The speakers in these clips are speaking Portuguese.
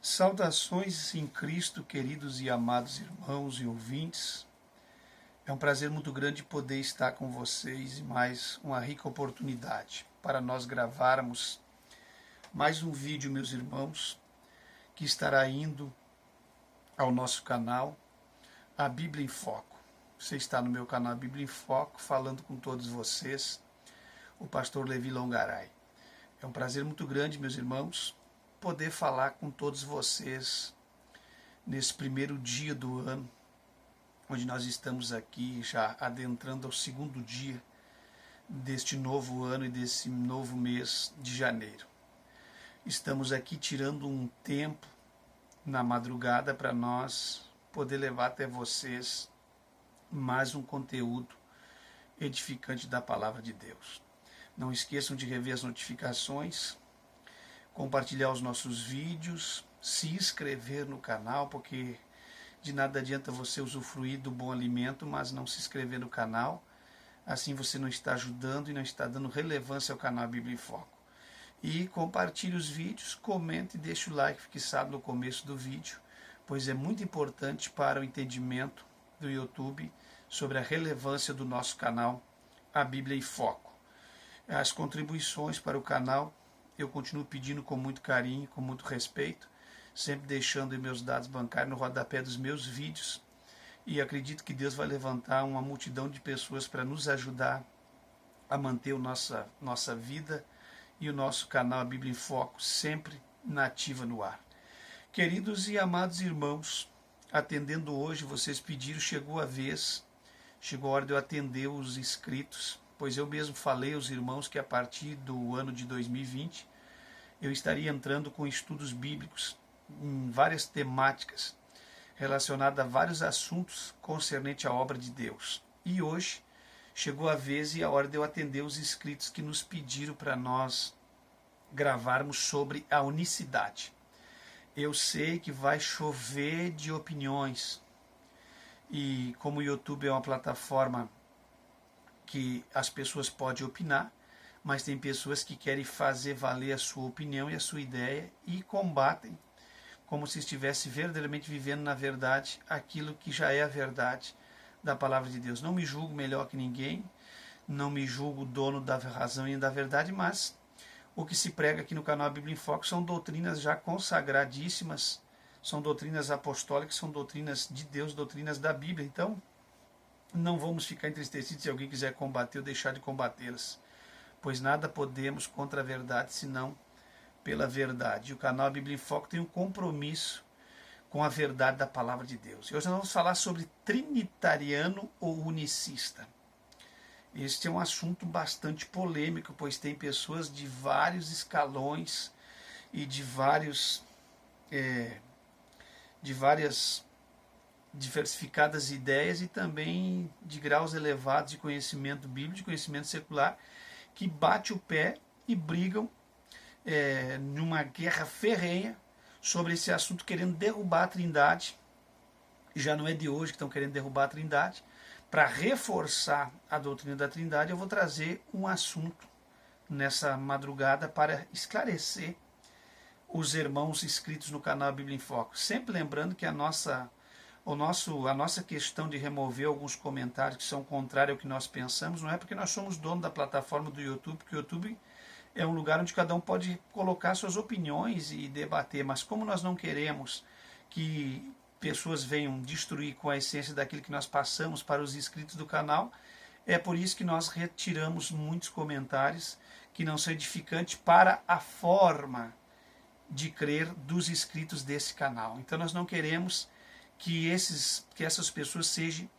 Saudações em Cristo, queridos e amados irmãos e ouvintes. É um prazer muito grande poder estar com vocês e mais uma rica oportunidade para nós gravarmos mais um vídeo, meus irmãos, que estará indo ao nosso canal, a Bíblia em Foco. Você está no meu canal Bíblia em Foco, falando com todos vocês, o pastor Levi Longaray. É um prazer muito grande, meus irmãos, poder falar com todos vocês nesse primeiro dia do ano, onde nós estamos aqui já adentrando ao segundo dia deste novo ano e desse novo mês de janeiro. Estamos aqui tirando um tempo na madrugada para nós poder levar até vocês mais um conteúdo edificante da Palavra de Deus. Não esqueçam de rever as notificações, compartilhar os nossos vídeos, se inscrever no canal, porque de nada adianta você usufruir do bom alimento, mas não se inscrever no canal. Assim você não está ajudando e não está dando relevância ao canal Bíblia em Foco. E compartilhe os vídeos, comente e deixe o like fixado no começo do vídeo, pois é muito importante para o entendimento do YouTube sobre a relevância do nosso canal, a Bíblia em Foco. As contribuições para o canal eu continuo pedindo com muito carinho, com muito respeito, sempre deixando meus dados bancários no rodapé dos meus vídeos, e acredito que Deus vai levantar uma multidão de pessoas para nos ajudar a manter a nossa vida e o nosso canal a Bíblia em Foco sempre na ativa no ar. Queridos e amados irmãos, atendendo hoje, vocês pediram, chegou a hora de eu atender os inscritos, pois eu mesmo falei aos irmãos que a partir do ano de 2020 eu estaria entrando com estudos bíblicos em várias temáticas relacionadas a vários assuntos concernentes à obra de Deus. E hoje chegou a vez e a hora de eu atender os inscritos que nos pediram para nós gravarmos sobre a unicidade. Eu sei que vai chover de opiniões, e como o YouTube é uma plataforma que as pessoas podem opinar, mas tem pessoas que querem fazer valer a sua opinião e a sua ideia e combatem como se estivesse verdadeiramente vivendo na verdade aquilo que já é a verdade da palavra de Deus. Não me julgo melhor que ninguém, não me julgo dono da razão e da verdade, mas o que se prega aqui no canal Bíblia em Foco são doutrinas já consagradíssimas, são doutrinas apostólicas, são doutrinas de Deus, doutrinas da Bíblia. Então, não vamos ficar entristecidos se alguém quiser combater ou deixar de combatê-las, pois nada podemos contra a verdade, senão pela verdade. E o canal Bíblia em Foco tem um compromisso com a verdade da palavra de Deus. E hoje nós vamos falar sobre trinitariano ou unicista. Este é um assunto bastante polêmico, pois tem pessoas de vários escalões e de várias diversificadas ideias e também de graus elevados de conhecimento bíblico, de conhecimento secular, que bate o pé e brigam numa guerra ferrenha sobre esse assunto, querendo derrubar a Trindade. E já não é de hoje que estão querendo derrubar a Trindade. Para reforçar a doutrina da Trindade, eu vou trazer um assunto nessa madrugada para esclarecer os irmãos inscritos no canal Bíblia em Foco. Sempre lembrando que a nossa questão de remover alguns comentários que são contrários ao que nós pensamos não é porque nós somos dono da plataforma do YouTube, porque o YouTube é um lugar onde cada um pode colocar suas opiniões e debater, mas como nós não queremos que pessoas venham destruir com a essência daquilo que nós passamos para os inscritos do canal, é por isso que nós retiramos muitos comentários que não são edificantes para a forma de crer dos inscritos desse canal. Então nós não queremos que essas pessoas sejam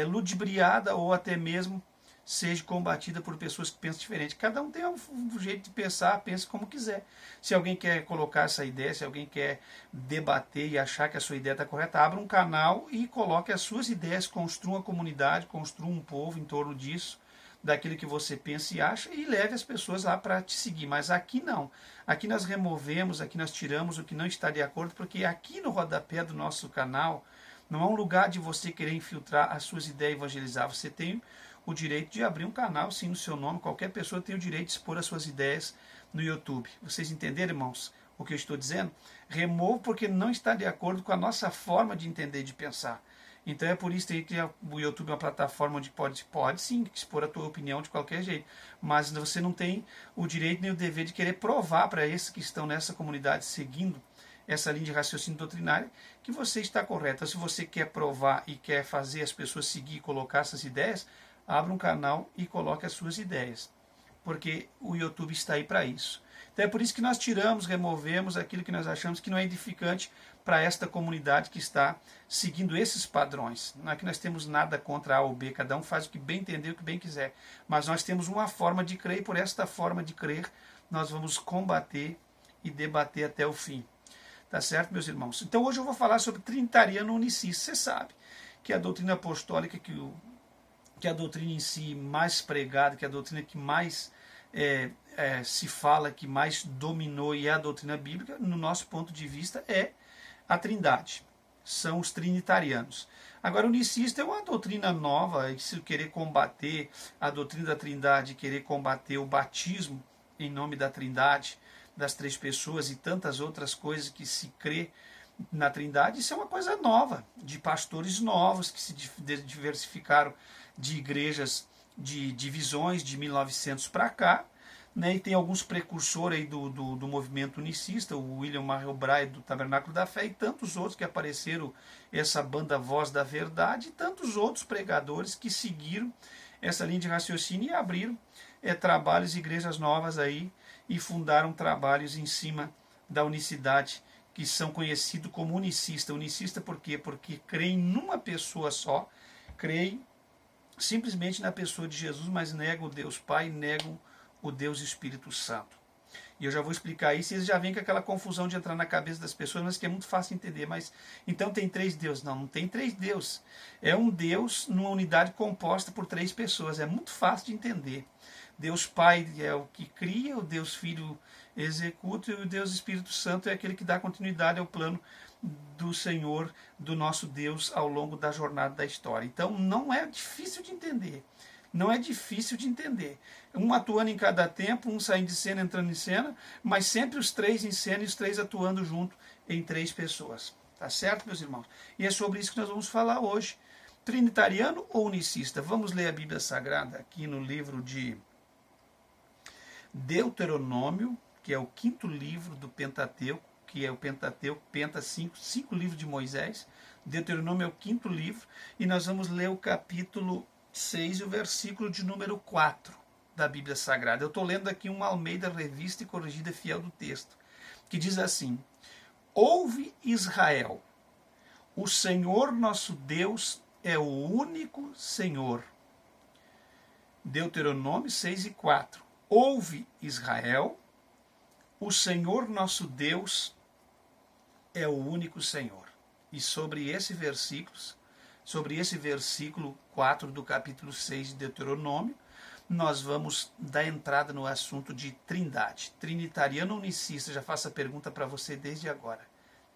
ludibriadas ou até mesmo seja combatida por pessoas que pensam diferente. Cada um tem um jeito de pensar, pensa como quiser. Se alguém quer colocar essa ideia, se alguém quer debater e achar que a sua ideia está correta, abra um canal e coloque as suas ideias, construa uma comunidade, construa um povo em torno disso, daquilo que você pensa e acha, e leve as pessoas lá para te seguir. Mas aqui não. Aqui nós removemos, aqui nós tiramos o que não está de acordo, porque aqui no rodapé do nosso canal não é um lugar de você querer infiltrar as suas ideias e evangelizar. Você tem o direito de abrir um canal, sim, no seu nome. Qualquer pessoa tem o direito de expor as suas ideias no YouTube. Vocês entenderam, irmãos? o que eu estou dizendo? Removo porque não está de acordo com a nossa forma de entender e de pensar. Então é por isso que o YouTube é uma plataforma onde pode sim expor a tua opinião de qualquer jeito, mas você não tem o direito nem o dever de querer provar para esses que estão nessa comunidade seguindo essa linha de raciocínio doutrinária que você está correto. Se você quer provar e quer fazer as pessoas seguir e colocar essas ideias, abra um canal e coloque as suas ideias, porque o YouTube está aí para isso. Então é por isso que nós tiramos, removemos aquilo que nós achamos que não é edificante para esta comunidade que está seguindo esses padrões. Não é que nós temos nada contra A ou B, cada um faz o que bem entender, o que bem quiser, mas nós temos uma forma de crer e por esta forma de crer nós vamos combater e debater até o fim. Tá certo, meus irmãos? Então hoje eu vou falar sobre trinitariano unicista. Você sabe que a doutrina apostólica, que a doutrina em si mais pregada, que a doutrina que mais se fala, que mais dominou e é a doutrina bíblica, no nosso ponto de vista, é a trindade. São os trinitarianos. Agora, o unicista é uma doutrina nova, e se querer combater a doutrina da trindade, querer combater o batismo em nome da trindade, das três pessoas e tantas outras coisas que se crê na trindade, isso é uma coisa nova, de pastores novos que se diversificaram de igrejas de divisões de 1900 para cá, né, e tem alguns precursores aí do movimento unicista, o William Marion Braille do Tabernáculo da Fé e tantos outros que apareceram, essa banda Voz da Verdade, e tantos outros pregadores que seguiram essa linha de raciocínio e abriram trabalhos, igrejas novas aí, e fundaram trabalhos em cima da unicidade, que são conhecidos como unicista. Unicista por quê? Porque creem numa pessoa só, creem simplesmente na pessoa de Jesus, mas negam o Deus Pai, negam o Deus Espírito Santo. E eu já vou explicar isso, e eles já vêm com aquela confusão de entrar na cabeça das pessoas, mas que é muito fácil entender. Mas então tem três deuses? Não, não tem três deuses. É um Deus numa unidade composta por três pessoas. É muito fácil de entender. Deus Pai é o que cria, o Deus Filho executa e o Deus Espírito Santo é aquele que dá continuidade ao plano do Senhor, do nosso Deus, ao longo da jornada da história. Então não é difícil de entender. Não é difícil de entender. Um atuando em cada tempo, um saindo de cena, entrando em cena, mas sempre os três em cena e os três atuando junto em três pessoas. Tá certo, meus irmãos? E é sobre isso que nós vamos falar hoje. Trinitariano ou unicista? Vamos ler a Bíblia Sagrada aqui no livro de Deuteronômio, que é o quinto livro do Pentateuco, que é o Pentateuco, cinco livros de Moisés. Deuteronômio é o quinto livro, e nós vamos ler o capítulo 6 e o versículo de número 4 da Bíblia Sagrada. Eu estou lendo aqui uma Almeida Revista e Corrigida Fiel do texto, que diz assim: Ouve Israel, o Senhor nosso Deus é o único Senhor. Deuteronômio 6 e 4. Ouve Israel, o Senhor nosso Deus é o único Senhor. E sobre esse versículo 4 do capítulo 6 de Deuteronômio, nós vamos dar entrada no assunto de trindade. Trinitariano ou unicista? Já faço a pergunta para você desde agora.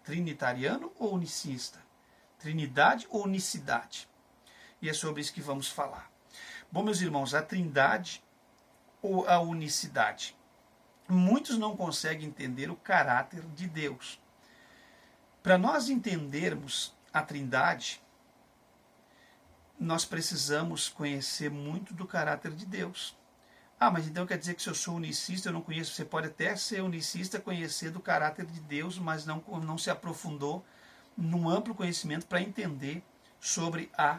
Trinitariano ou unicista? Trinidade ou unicidade? E é sobre isso que vamos falar. Bom, meus irmãos, a trindade ou a unicidade? Muitos não conseguem entender o caráter de Deus. Para nós entendermos a trindade, nós precisamos conhecer muito do caráter de Deus. Ah, mas então quer dizer que se eu sou unicista, eu não conheço? Você pode até ser unicista, conhecer do caráter de Deus, mas não se aprofundou num amplo conhecimento para entender sobre a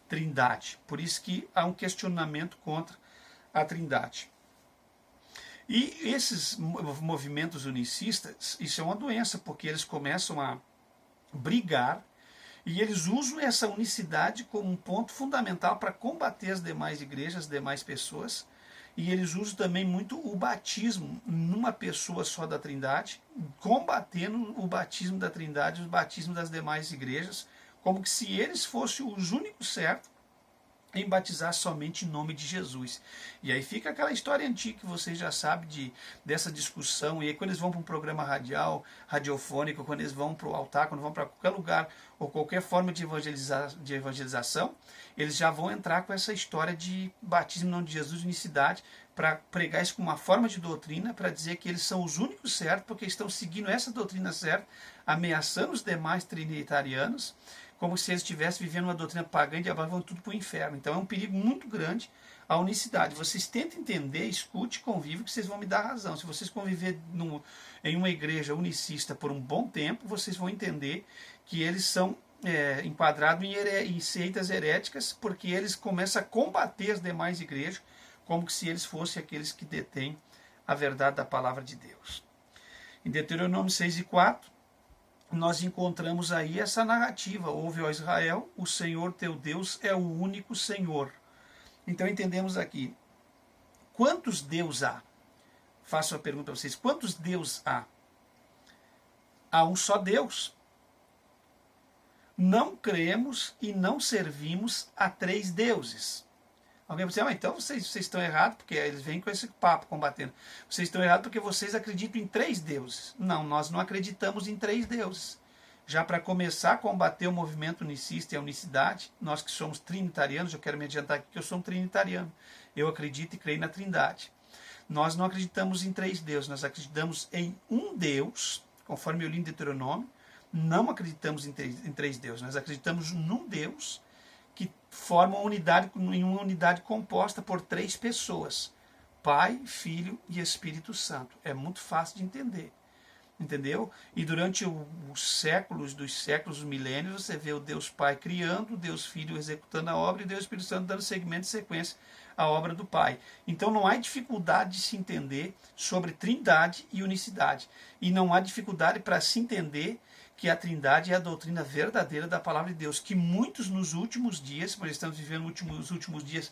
trindade. Por isso que há um questionamento contra a trindade. E esses movimentos unicistas, isso é uma doença, porque eles começam a brigar e eles usam essa unicidade como um ponto fundamental para combater as demais igrejas, as demais pessoas, e eles usam também muito o batismo numa pessoa só da trindade, combatendo o batismo da trindade e o batismo das demais igrejas, como que se eles fossem os únicos certos em batizar somente em nome de Jesus. E aí fica aquela história antiga que vocês já sabem dessa discussão, e aí quando eles vão para um programa radiofônico, quando eles vão para o altar, quando vão para qualquer lugar, ou qualquer forma de evangelização, eles já vão entrar com essa história de batismo em nome de Jesus, unicidade, para pregar isso como uma forma de doutrina, para dizer que eles são os únicos certos, porque estão seguindo essa doutrina certa, ameaçando os demais trinitarianos, como se eles estivessem vivendo uma doutrina pagã e diabólica, vão tudo para o inferno. Então é um perigo muito grande a unicidade. Vocês tentem entender, escute, convive, que vocês vão me dar razão. Se vocês conviver em uma igreja unicista por um bom tempo, vocês vão entender que eles são enquadrados em seitas heréticas, porque eles começam a combater as demais igrejas, como se eles fossem aqueles que detêm a verdade da palavra de Deus. Em Deuteronômio 6:4, nós encontramos aí essa narrativa. Ouve, ó Israel, o Senhor teu Deus é o único Senhor. Então entendemos aqui, quantos Deus há? Faço a pergunta a vocês, quantos Deus há? Há um só Deus. Não cremos e não servimos a 3 deuses. Alguém vai dizer, então vocês estão errados, porque eles vêm com esse papo combatendo. Vocês estão errados porque vocês acreditam em 3 deuses. Não, nós não acreditamos em 3 deuses. Já para começar a combater o movimento unicista e a unicidade, nós que somos trinitarianos, eu quero me adiantar aqui que eu sou um trinitariano. Eu acredito e creio na Trindade. Nós não acreditamos em 3 deuses, nós acreditamos em um Deus, conforme eu li em Deuteronômio. Não acreditamos em 3 deuses, nós acreditamos num Deus que forma uma unidade composta por 3 pessoas: Pai, Filho e Espírito Santo. É muito fácil de entender. Entendeu? E durante os séculos dos séculos, os milênios, você vê o Deus Pai criando, o Deus Filho executando a obra e o Deus Espírito Santo dando segmento e sequência à obra do Pai. Então não há dificuldade de se entender sobre trindade e unicidade. E não há dificuldade para se entender que a trindade é a doutrina verdadeira da palavra de Deus, que muitos nos últimos dias, nós estamos vivendo os últimos dias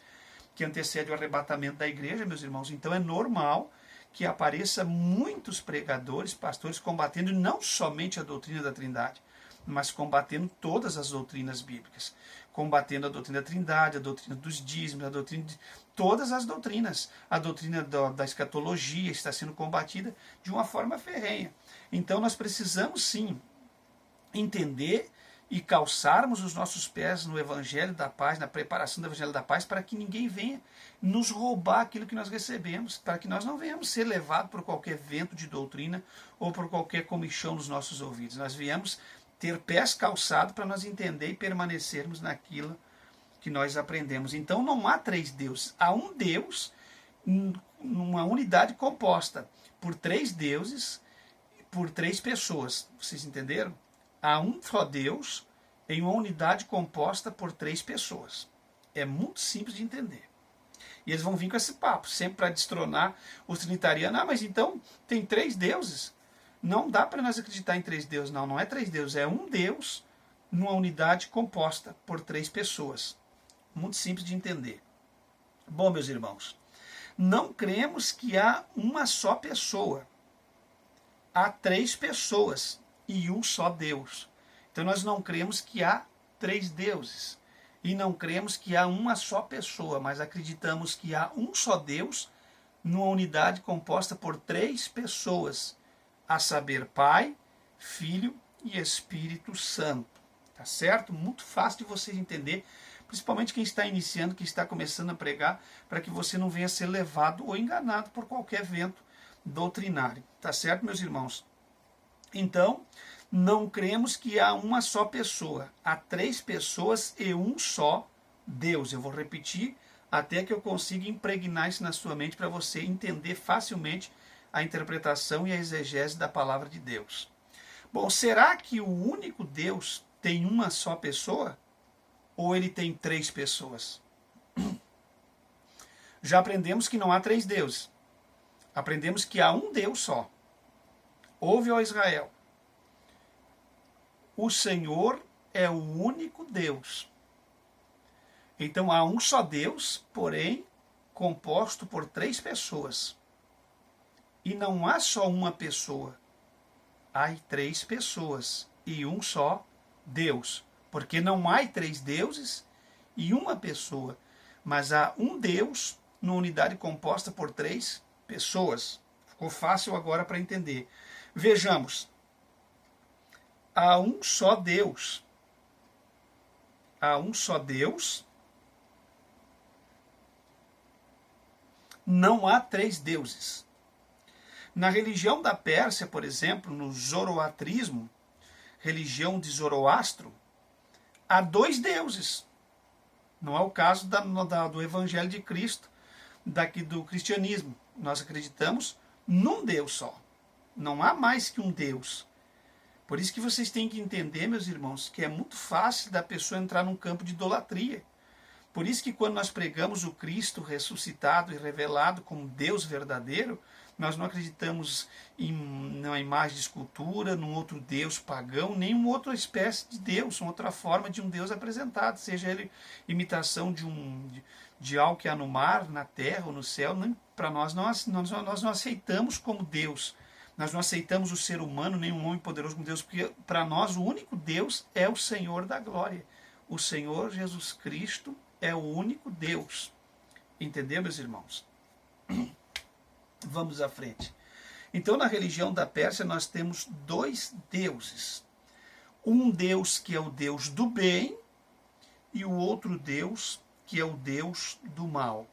que antecedem o arrebatamento da igreja, meus irmãos, então é normal que apareça muitos pregadores, pastores, combatendo não somente a doutrina da Trindade, mas combatendo todas as doutrinas bíblicas. Combatendo a doutrina da Trindade, a doutrina dos dízimos, a doutrina de todas as doutrinas. A doutrina da escatologia está sendo combatida de uma forma ferrenha. Então nós precisamos sim entender e calçarmos os nossos pés no Evangelho da Paz, na preparação do Evangelho da Paz, para que ninguém venha nos roubar aquilo que nós recebemos, para que nós não venhamos ser levados por qualquer vento de doutrina ou por qualquer comichão nos nossos ouvidos. Nós viemos ter pés calçados para nós entender e permanecermos naquilo que nós aprendemos. Então não há 3 deuses, há um Deus, uma unidade composta por 3 deuses, por 3 pessoas. Vocês entenderam? Há um só Deus em uma unidade composta por 3 pessoas. É muito simples de entender. E eles vão vir com esse papo, sempre para destronar os trinitarianos. Ah, mas então tem 3 deuses? Não dá para nós acreditar em 3 deuses. Não, não é 3 deuses. É um Deus numa unidade composta por 3 pessoas. Muito simples de entender. Bom, meus irmãos, não cremos que há uma só pessoa. Há 3 pessoas e um só Deus. Então nós não cremos que há 3 deuses. E não cremos que há uma só pessoa, mas acreditamos que há um só Deus numa unidade composta por 3 pessoas, a saber, Pai, Filho e Espírito Santo. Tá certo? Muito fácil de vocês entender, principalmente quem está iniciando, quem está começando a pregar, para que você não venha ser levado ou enganado por qualquer vento doutrinário. Tá certo, meus irmãos? Então, não cremos que há uma só pessoa. Há 3 pessoas e um só Deus. Eu vou repetir até que eu consiga impregnar isso na sua mente para você entender facilmente a interpretação e a exegese da palavra de Deus. Bom, será que o único Deus tem uma só pessoa? Ou ele tem 3 pessoas? Já aprendemos que não há 3 deuses. Aprendemos que há um Deus só. Ouve, ó Israel, o Senhor é o único Deus. Então há um só Deus, porém composto por 3 pessoas. E não há só uma pessoa, há 3 pessoas e um só Deus. Porque não há 3 deuses e uma pessoa, mas há um Deus numa unidade composta por 3 pessoas. Ficou fácil agora para entender. Vejamos, há um só Deus. Há um só Deus. não há três deuses. Na religião da Pérsia, por exemplo, no zoroatrismo, religião de Zoroastro, há dois deuses. Não é o caso do Evangelho de Cristo, daqui do cristianismo. Nós acreditamos num Deus só. Não há mais que um Deus. Por isso que vocês têm que entender, meus irmãos, que é muito fácil da pessoa entrar num campo de idolatria. Por isso que quando nós pregamos o Cristo ressuscitado e revelado como Deus verdadeiro, nós não acreditamos numa imagem de escultura, num outro Deus pagão, nem uma outra espécie de Deus, uma outra forma de um Deus apresentado, seja ele imitação de algo que há no mar, na terra ou no céu. Para nós não aceitamos como Deus. Nós não aceitamos o ser humano, nem um homem poderoso como Deus, porque para nós o único Deus é o Senhor da glória. O Senhor Jesus Cristo é o único Deus. Entendeu, meus irmãos? Vamos à frente. Então, na religião da Pérsia, nós temos dois deuses. Um Deus que é o Deus do bem e o outro Deus que é o Deus do mal.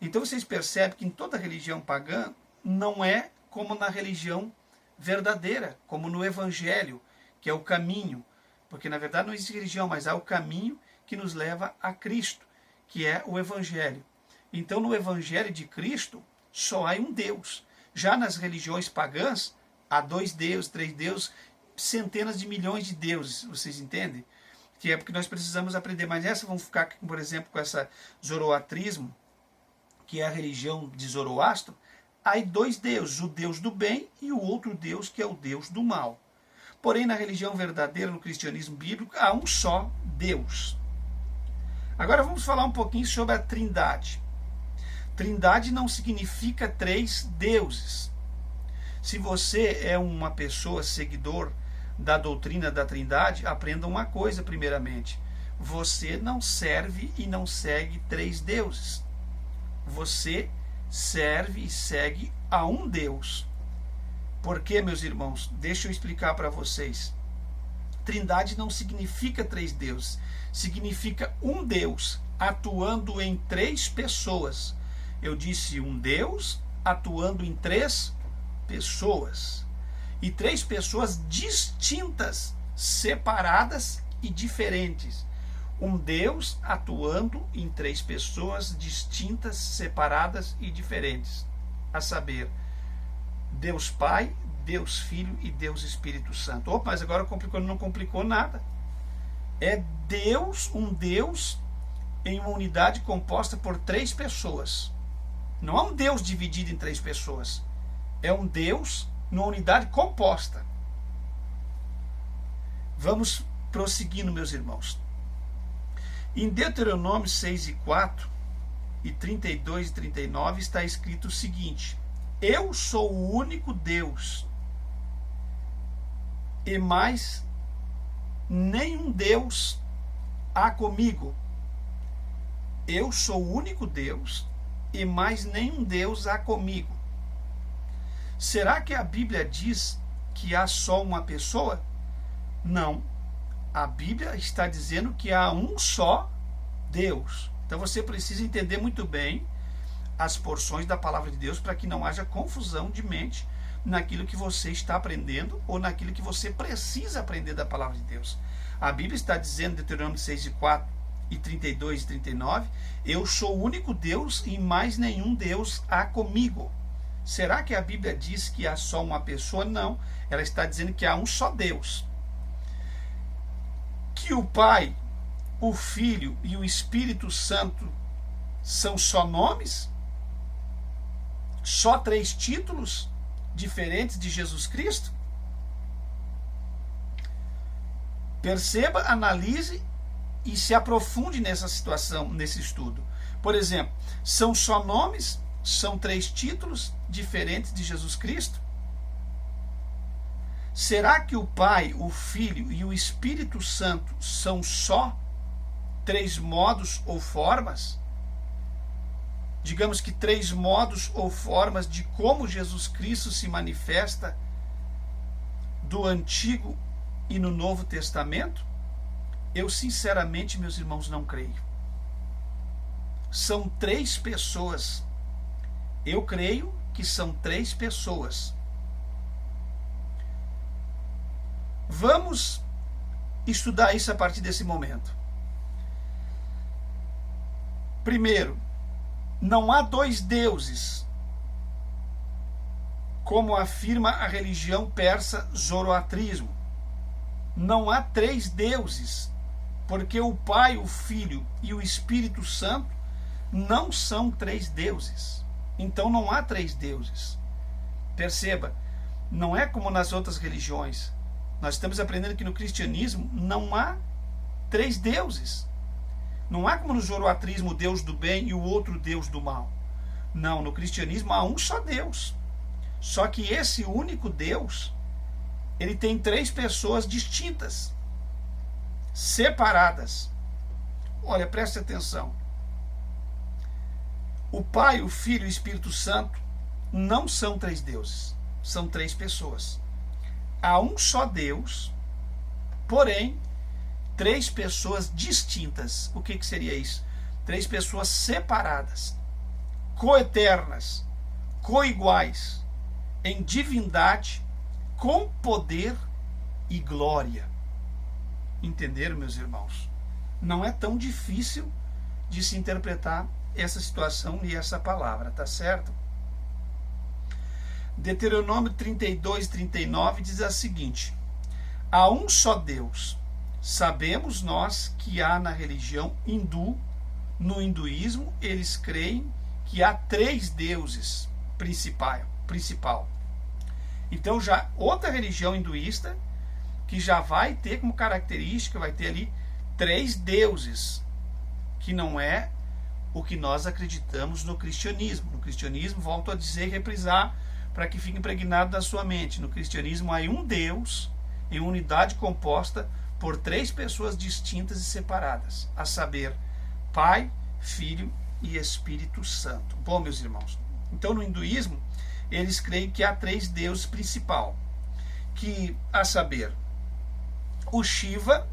Então, vocês percebem que em toda religião pagã não é como na religião verdadeira, como no Evangelho, que é o caminho. Porque, na verdade, não existe religião, mas há o caminho que nos leva a Cristo, que é o Evangelho. Então, no Evangelho de Cristo, só há um Deus. Já nas religiões pagãs, há dois deuses, três deuses, centenas de milhões de deuses, vocês entendem? Que é porque nós precisamos aprender. Mas essa, vamos ficar, por exemplo, com essa zoroatrismo, que é a religião de Zoroastro. Há dois deuses, o Deus do bem e o outro Deus, que é o Deus do mal. Porém, na religião verdadeira, no cristianismo bíblico, há um só Deus. Agora vamos falar um pouquinho sobre a Trindade. Trindade não significa três deuses. Se você é uma pessoa seguidor da doutrina da Trindade, aprenda uma coisa primeiramente. Você não serve e não segue três deuses. Você serve e segue a um Deus. Por quê, meus irmãos? Deixa eu explicar para vocês. Trindade não significa três deuses. Significa um Deus atuando em três pessoas. Eu disse um Deus atuando em três pessoas. E três pessoas distintas, separadas e diferentes. Um Deus atuando em três pessoas distintas, separadas e diferentes. A saber, Deus Pai, Deus Filho e Deus Espírito Santo. Opa, mas agora complicou, não complicou nada. É Deus, um Deus em uma unidade composta por três pessoas. Não é um Deus dividido em três pessoas. É um Deus numa unidade composta. Vamos prosseguindo, meus irmãos. Em Deuteronômio 6:4 e 32 e 39 está escrito o seguinte: eu sou o único Deus, e mais nenhum Deus há comigo. Eu sou o único Deus, e mais nenhum Deus há comigo. Será que a Bíblia diz que há só uma pessoa? Não. A Bíblia está dizendo que há um só Deus. Então você precisa entender muito bem as porções da palavra de Deus para que não haja confusão de mente naquilo que você está aprendendo ou naquilo que você precisa aprender da palavra de Deus. A Bíblia está dizendo, Deuteronômio 6:4 e 32 e 39, eu sou o único Deus e mais nenhum Deus há comigo. Será que a Bíblia diz que há só uma pessoa? Não. Ela está dizendo que há um só Deus. Que o Pai, o Filho e o Espírito Santo são só nomes? Só três títulos diferentes de Jesus Cristo? Perceba, analise e se aprofunde nessa situação, nesse estudo. Por exemplo, são só nomes? São três títulos diferentes de Jesus Cristo? Será que o Pai, o Filho e o Espírito Santo são só três modos ou formas? Digamos que três modos ou formas de como Jesus Cristo se manifesta do Antigo e no Novo Testamento? Eu sinceramente, meus irmãos, não creio. São três pessoas Eu creio que são 3 pessoas. Vamos estudar isso a partir desse momento. Primeiro, não há 2 deuses, como afirma a religião persa zoroatrismo. Não há 3 deuses, porque o Pai, o Filho e o Espírito Santo não são 3 deuses. Então não há 3 deuses. Perceba, não é como nas outras religiões. Nós estamos aprendendo que no cristianismo não há 3 deuses. Não há como no zoroatrismo o Deus do bem e o outro Deus do mal. Não, no cristianismo há um só Deus. Só que esse único Deus, ele tem 3 pessoas distintas, separadas. Olha, preste atenção. O Pai, o Filho e o Espírito Santo não são 3 deuses, são 3 pessoas. Há um só Deus, porém 3 pessoas distintas. O que seria isso? 3 pessoas separadas, coeternas, coiguais, em divindade, com poder e glória. Entenderam, meus irmãos? Não é tão difícil de se interpretar essa situação e essa palavra, tá certo? Deuteronômio 32, 39 diz a seguinte: há um só Deus. Sabemos nós que há na religião hindu, no hinduísmo, eles creem que há 3 deuses principal. Então já outra religião hinduísta que já vai ter como característica, vai ter ali 3 deuses, que não é o que nós acreditamos no cristianismo. No cristianismo, volto a dizer e reprisar, para que fique impregnado da sua mente. No cristianismo há um Deus em unidade composta por 3 pessoas distintas e separadas, a saber, Pai, Filho e Espírito Santo. Bom, meus irmãos, então no hinduísmo, eles creem que há 3 deuses principais, que, a saber, o Shiva,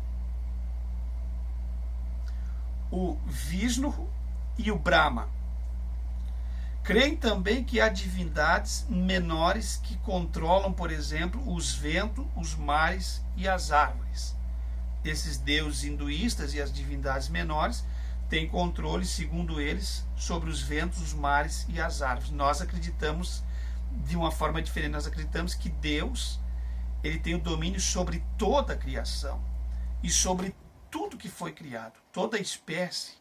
o Vishnu e o Brahma. Creem também que há divindades menores que controlam, por exemplo, os ventos, os mares e as árvores. Esses deuses hinduístas e as divindades menores têm controle, segundo eles, sobre os ventos, os mares e as árvores. Nós acreditamos de uma forma diferente. Nós acreditamos que Deus, ele tem o domínio sobre toda a criação e sobre tudo que foi criado, toda a espécie,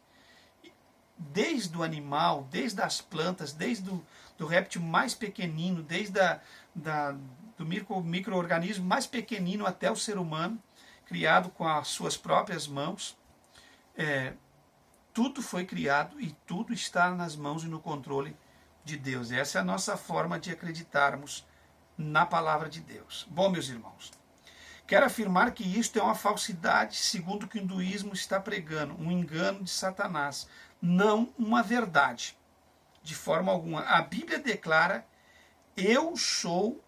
desde o animal, desde as plantas, desde do réptil mais pequenino, desde do micro-organismo mais pequenino até o ser humano, criado com as suas próprias mãos. Tudo foi criado e tudo está nas mãos e no controle de Deus. Essa é a nossa forma de acreditarmos na palavra de Deus. Bom, meus irmãos, quero afirmar que isto é uma falsidade, segundo o que o hinduísmo está pregando, um engano de Satanás, não uma verdade, de forma alguma. A Bíblia declara: eu sou,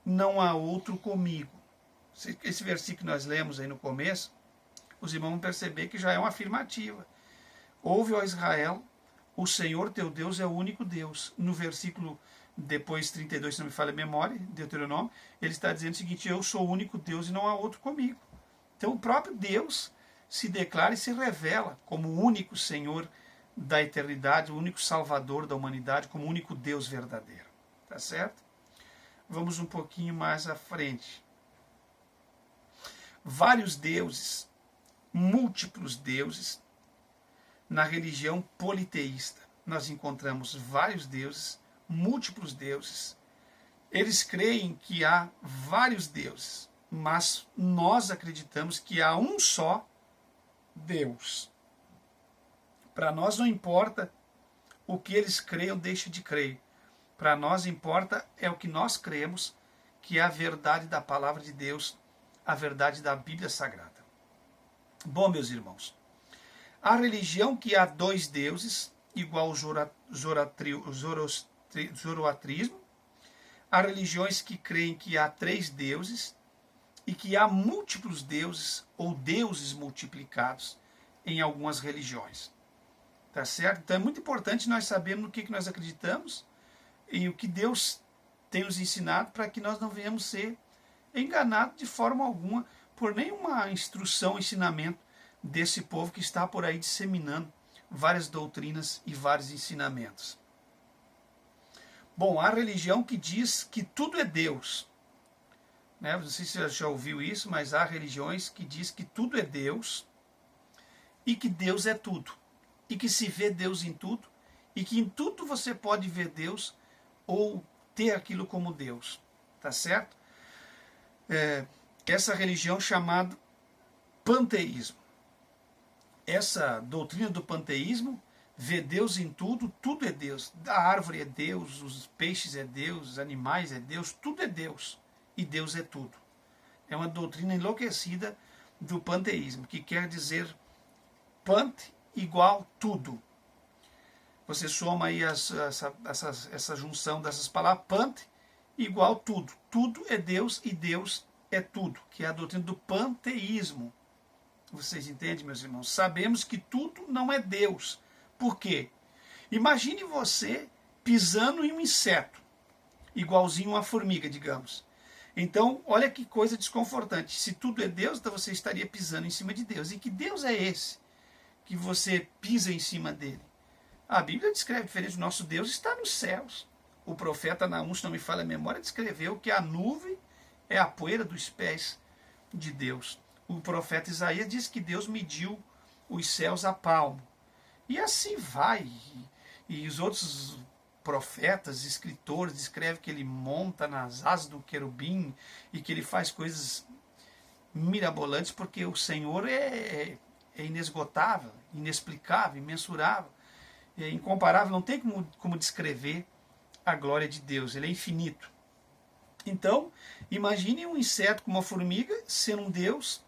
não há outro comigo. Esse versículo que nós lemos aí no começo, os irmãos vão perceber que já é uma afirmativa. Ouve, ó Israel, o Senhor teu Deus é o único Deus. No versículo depois 32, se não me falha a memória, Deuteronômio, ele está dizendo o seguinte: eu sou o único Deus e não há outro comigo. Então o próprio Deus se declara e se revela como o único Senhor da eternidade, o único Salvador da humanidade, como o único Deus verdadeiro. Tá certo? Vamos um pouquinho mais à frente. Vários deuses, múltiplos deuses, na religião politeísta. Nós encontramos vários deuses, múltiplos deuses. Eles creem que há vários deuses, mas nós acreditamos que há um só Deus. Para nós não importa o que eles creiam ou deixem de crer. Para nós importa é o que nós cremos, que é a verdade da palavra de Deus, a verdade da Bíblia Sagrada. Bom, meus irmãos, a religião que há 2 deuses, igual ao zoroatrismo, há religiões que creem que há 3 deuses e que há múltiplos deuses ou deuses multiplicados em algumas religiões. Tá certo? Então é muito importante nós sabermos no que nós acreditamos e o que Deus tem nos ensinado para que nós não venhamos ser enganados de forma alguma por nenhuma instrução, ensinamento desse povo que está por aí disseminando várias doutrinas e vários ensinamentos. Bom, há religião que diz que tudo é Deus. Né? Não sei se você já ouviu isso, mas há religiões que diz que tudo é Deus e que Deus é tudo. E que se vê Deus em tudo e que em tudo você pode ver Deus ou ter aquilo como Deus. Tá certo? Essa religião chamada panteísmo. Essa doutrina do panteísmo vê Deus em tudo, tudo é Deus. A árvore é Deus, os peixes é Deus, os animais é Deus, tudo é Deus. E Deus é tudo. É uma doutrina enlouquecida do panteísmo, que quer dizer pante igual tudo. Você soma aí essa junção dessas palavras, pante igual tudo. Tudo é Deus e Deus é tudo, que é a doutrina do panteísmo. Vocês entendem, meus irmãos? Sabemos que tudo não é Deus. Por quê? Imagine você pisando em um inseto, igualzinho uma formiga, digamos. Então, olha que coisa desconfortante. Se tudo é Deus, então você estaria pisando em cima de Deus. E que Deus é esse que você pisa em cima dele? A Bíblia descreve diferente. O nosso Deus está nos céus. O profeta Naum, se não me falha a memória, descreveu que a nuvem é a poeira dos pés de Deus. O profeta Isaías diz que Deus mediu os céus a palmo. E assim vai. E os outros profetas, escritores, descrevem que ele monta nas asas do querubim e que ele faz coisas mirabolantes, porque o Senhor é inesgotável, inexplicável, imensurável, é incomparável, não tem como descrever a glória de Deus, ele é infinito. Então, imagine um inseto como uma formiga sendo um Deus.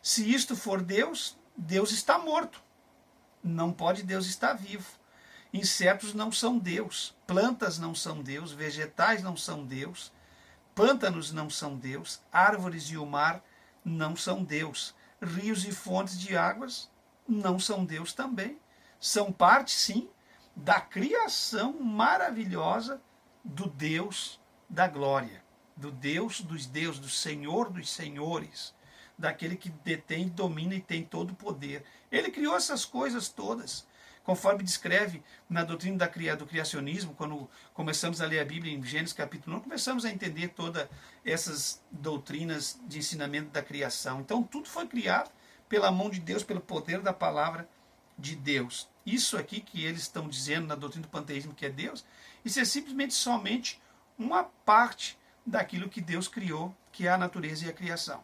Se isto for Deus, Deus está morto. Não pode Deus estar vivo. Insetos não são Deus, plantas não são Deus, vegetais não são Deus, pântanos não são Deus, árvores e o mar não são Deus, rios e fontes de águas não são Deus também. São parte, sim, da criação maravilhosa do Deus da glória, do Deus dos deuses, do Senhor dos senhores, daquele que detém, domina e tem todo o poder. Ele criou essas coisas todas, conforme descreve na doutrina do criacionismo. Quando começamos a ler a Bíblia em Gênesis capítulo 1, começamos a entender todas essas doutrinas de ensinamento da criação. Então tudo foi criado pela mão de Deus, pelo poder da palavra de Deus. Isso aqui que eles estão dizendo na doutrina do panteísmo que é Deus, isso é simplesmente somente uma parte daquilo que Deus criou, que é a natureza e a criação.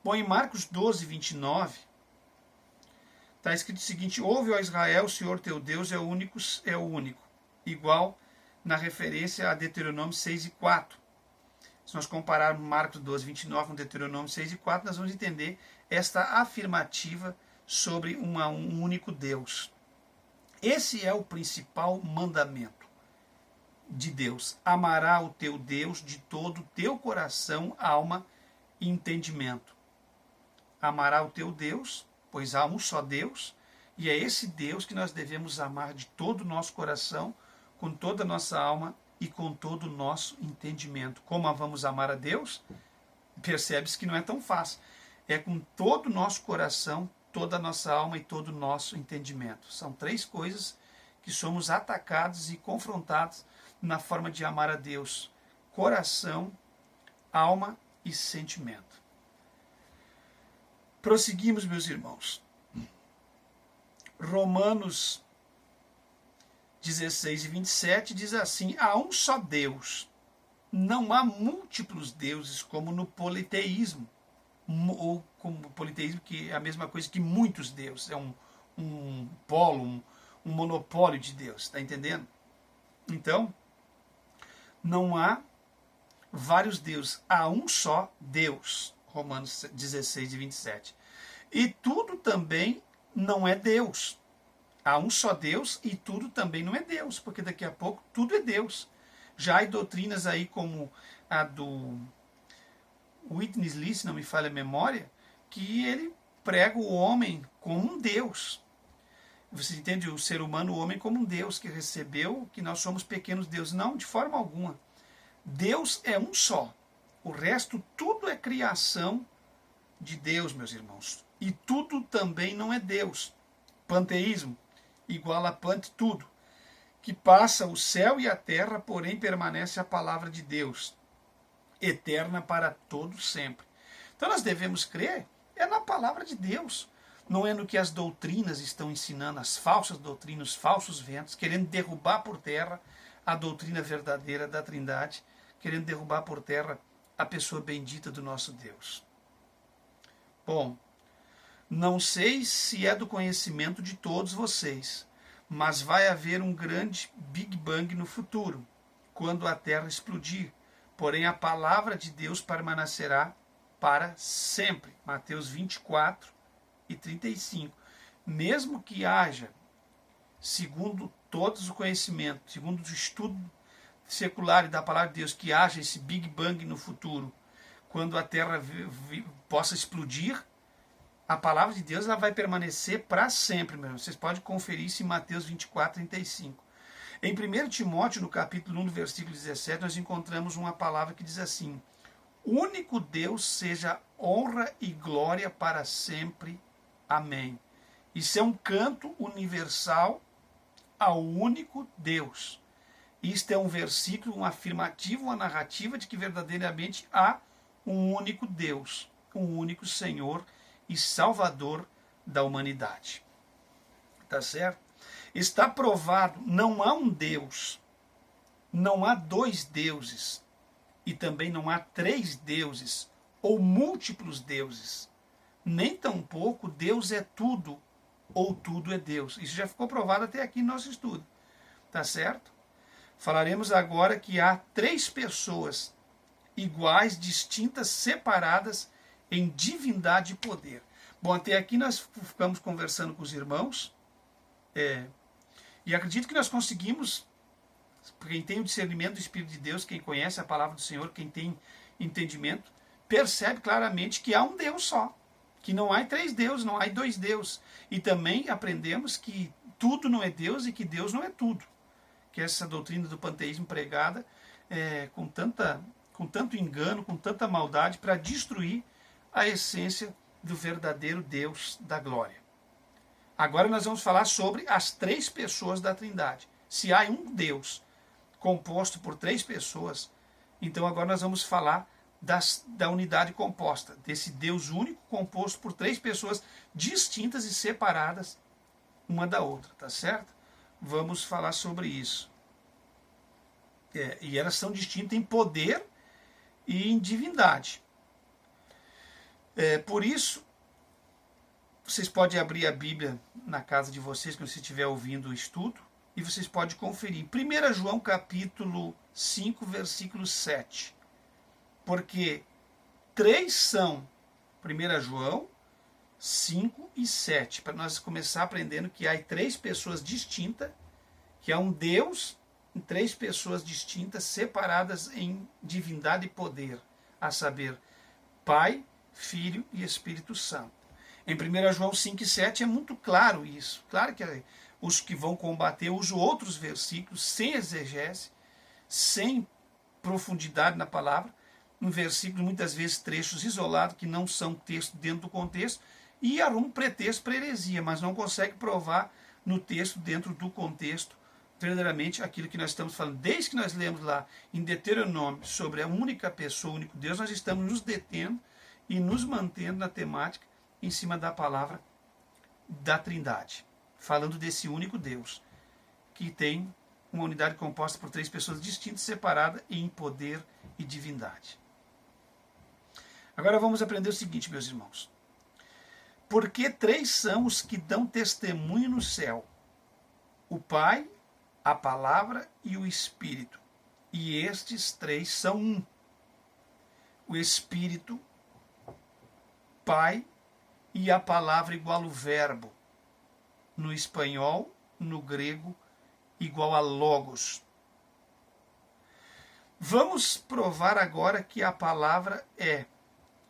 Bom, em Marcos 12, 29, está escrito o seguinte: ouve, ó Israel, o Senhor teu Deus é o único. Igual na referência a Deuteronômio 6 e 4. Se nós compararmos Marcos 12, 29 com Deuteronômio 6 e 4, nós vamos entender esta afirmativa sobre um único Deus. Esse é o principal mandamento de Deus. Amará o teu Deus de todo o teu coração, alma e entendimento. Amará o teu Deus, pois há um só Deus, e é esse Deus que nós devemos amar de todo o nosso coração, com toda a nossa alma e com todo o nosso entendimento. Como vamos amar a Deus? Percebe-se que não é tão fácil. É com todo o nosso coração, toda a nossa alma e todo o nosso entendimento. São três coisas que somos atacados e confrontados na forma de amar a Deus: coração, alma e sentimento. Prosseguimos, meus irmãos. Romanos 16 e 27 diz assim: há um só Deus, não há múltiplos deuses, como no politeísmo, ou como o politeísmo, que é a mesma coisa que muitos deuses, é um polo, um monopólio de Deus, está entendendo? Então, não há vários deuses, há um só Deus. Romanos 16 e 27. E tudo também não é Deus. Há um só Deus e tudo também não é Deus, porque daqui a pouco tudo é Deus. Já há doutrinas aí como a do Witness Lee, se não me falha a memória, que ele prega o homem como um Deus. Você entende o ser humano, o homem, como um Deus que recebeu, que nós somos pequenos deuses. Não, de forma alguma. Deus é um só. O resto, tudo é criação de Deus, meus irmãos. E tudo também não é Deus. Panteísmo igual a pante tudo. Que passa o céu e a terra, porém permanece a palavra de Deus, eterna para todo sempre. Então nós devemos crer na palavra de Deus. Não é no que as doutrinas estão ensinando, as falsas doutrinas, os falsos ventos, querendo derrubar por terra a doutrina verdadeira da Trindade, querendo derrubar por terra a pessoa bendita do nosso Deus. Bom, não sei se é do conhecimento de todos vocês, mas vai haver um grande Big Bang no futuro, quando a Terra explodir. Porém, a palavra de Deus permanecerá para sempre. Mateus 24 e 35. Mesmo que haja, segundo todos o conhecimento, segundo o estudo secular e da palavra de Deus, que haja esse Big Bang no futuro, quando a Terra possa explodir, a palavra de Deus ela vai permanecer para sempre, meu irmão. Vocês podem conferir isso em Mateus 24, 35. Em 1 Timóteo, no capítulo 1, no versículo 17, nós encontramos uma palavra que diz assim: único Deus seja honra e glória para sempre. Amém. Isso é um canto universal ao único Deus. Isto é um versículo, um afirmativo, uma narrativa de que verdadeiramente há um único Deus, um único Senhor e Salvador da humanidade. Tá certo? Está provado, não há um Deus, não há dois deuses, e também não há três deuses, ou múltiplos deuses. Nem tampouco Deus é tudo, ou tudo é Deus. Isso já ficou provado até aqui no nosso estudo. Tá certo? Falaremos agora que há três pessoas iguais, distintas, separadas em divindade e poder. Bom, até aqui nós ficamos conversando com os irmãos, e acredito que nós conseguimos, quem tem o discernimento do Espírito de Deus, quem conhece a palavra do Senhor, quem tem entendimento, percebe claramente que há um Deus só, que não há três deuses, não há dois deuses. E também aprendemos que tudo não é Deus e que Deus não é tudo. Que essa doutrina do panteísmo pregada com tanto engano, com tanta maldade, para destruir a essência do verdadeiro Deus da glória. Agora nós vamos falar sobre as três pessoas da Trindade. Se há um Deus composto por três pessoas, então agora nós vamos falar da unidade composta, desse Deus único composto por três pessoas distintas e separadas uma da outra, tá certo? Vamos falar sobre isso. E elas são distintas em poder e em divindade. Por isso, vocês podem abrir a Bíblia na casa de vocês, quando você estiver ouvindo o estudo, e vocês podem conferir. 1 João capítulo 5, versículo 7. Porque três são, 1 João 5 e 7, para nós começar aprendendo que há três pessoas distintas, que há um Deus em três pessoas distintas, separadas em divindade e poder, a saber, Pai, Filho e Espírito Santo. Em 1 João 5 e 7 é muito claro isso. Claro que os que vão combater usam outros versículos sem exegese, sem profundidade na palavra, um versículo, muitas vezes trechos isolados, que não são texto dentro do contexto, e arruma um pretexto para heresia, mas não consegue provar no texto, dentro do contexto, verdadeiramente aquilo que nós estamos falando. Desde que nós lemos lá em Deuteronômio sobre a única pessoa, o único Deus, nós estamos nos detendo e nos mantendo na temática em cima da palavra da Trindade, falando desse único Deus, que tem uma unidade composta por três pessoas distintas, separadas em poder e divindade. Agora vamos aprender o seguinte, meus irmãos. Porque três são os que dão testemunho no céu: o Pai, a Palavra e o Espírito. E estes três são um. O Espírito, Pai e a Palavra igual o verbo. No espanhol, no grego, igual a logos. Vamos provar agora que a palavra é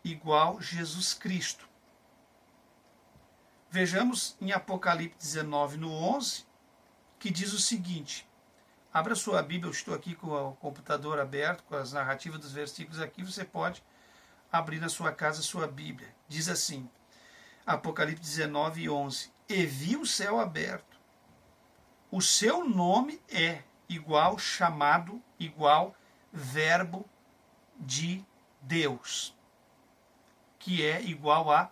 igual Jesus Cristo. Vejamos em Apocalipse 19, no 11, que diz o seguinte. Abra sua Bíblia, eu estou aqui com o computador aberto, com as narrativas dos versículos aqui, você pode abrir na sua casa a sua Bíblia. Diz assim, Apocalipse 19, 11. E vi o céu aberto. O seu nome é igual chamado, igual verbo de Deus, que é igual a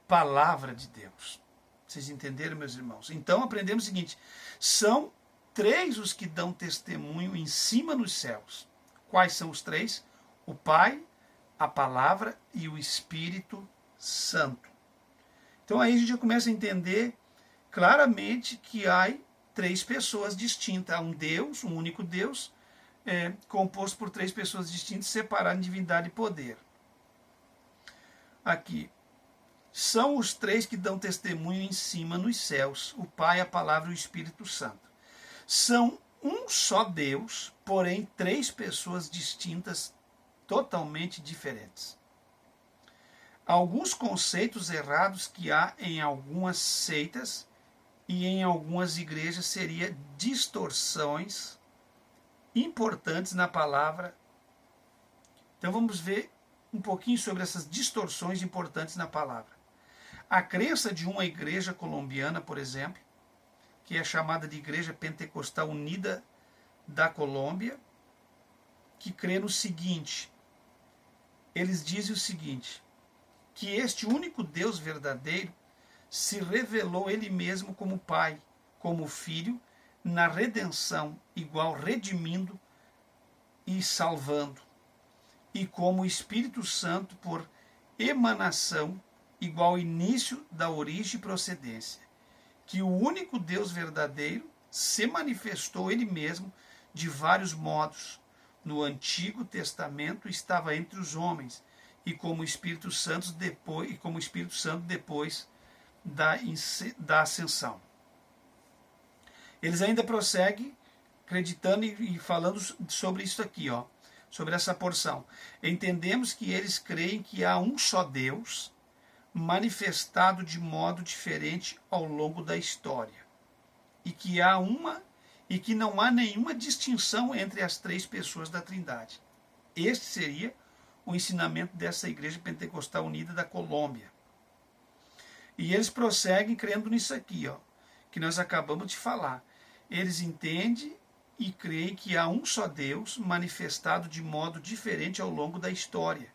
palavra de Deus. Vocês entenderam, meus irmãos? Então aprendemos o seguinte, são 3 os que dão testemunho em cima nos céus. Quais são os 3? O Pai, a Palavra e o Espírito Santo. Então aí a gente já começa a entender claramente que há 3 pessoas distintas. Há um Deus, um único Deus, composto por 3 pessoas distintas, separadas em divindade e poder. Aqui. São os 3 que dão testemunho em cima nos céus. O Pai, a Palavra e o Espírito Santo. São um só Deus, porém 3 pessoas distintas, totalmente diferentes. Alguns conceitos errados que há em algumas seitas e em algumas igrejas seria distorções importantes na palavra. Então vamos ver um pouquinho sobre essas distorções importantes na palavra. A crença de uma igreja colombiana, por exemplo, que é chamada de Igreja Pentecostal Unida da Colômbia, que crê no seguinte, eles dizem o seguinte, que este único Deus verdadeiro se revelou ele mesmo como Pai, como Filho, na redenção, igual redimindo e salvando, e como Espírito Santo por emanação, igual início da origem e procedência, que o único Deus verdadeiro se manifestou ele mesmo de vários modos. No Antigo Testamento estava entre os homens, e como Espírito Santo depois da ascensão. Eles ainda prosseguem acreditando e falando sobre isso aqui, sobre essa porção. Entendemos que eles creem que há um só Deus, manifestado de modo diferente ao longo da história, e que não há nenhuma distinção entre as 3 pessoas da Trindade. Este seria o ensinamento dessa Igreja Pentecostal Unida da Colômbia. E eles prosseguem crendo nisso aqui, que nós acabamos de falar. Eles entendem e creem que há um só Deus manifestado de modo diferente ao longo da história,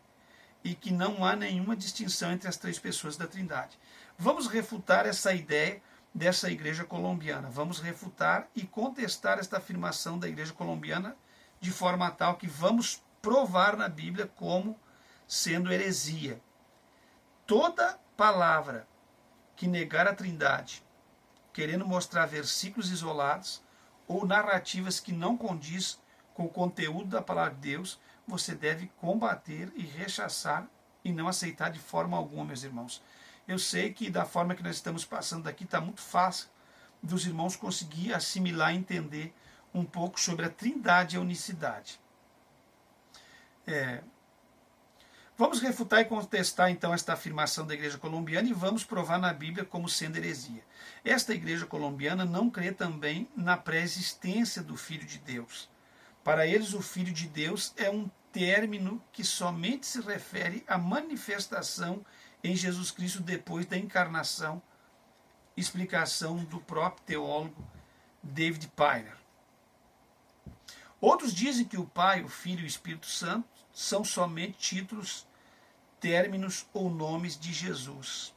e que não há nenhuma distinção entre as 3 pessoas da Trindade. Vamos refutar essa ideia dessa igreja colombiana. Vamos refutar e contestar esta afirmação da igreja colombiana de forma tal que vamos provar na Bíblia como sendo heresia. Toda palavra que negar a Trindade, querendo mostrar versículos isolados ou narrativas que não condiz com o conteúdo da palavra de Deus, você deve combater e rechaçar e não aceitar de forma alguma, meus irmãos. Eu sei que da forma que nós estamos passando aqui está muito fácil dos irmãos conseguir assimilar e entender um pouco sobre a Trindade e a unicidade. Vamos refutar e contestar então esta afirmação da igreja colombiana e vamos provar na Bíblia como sendo heresia. Esta igreja colombiana não crê também na pré-existência do Filho de Deus. Para eles, o Filho de Deus é um término que somente se refere à manifestação em Jesus Cristo depois da encarnação, explicação do próprio teólogo David Piner. Outros dizem que o Pai, o Filho e o Espírito Santo são somente títulos, términos ou nomes de Jesus.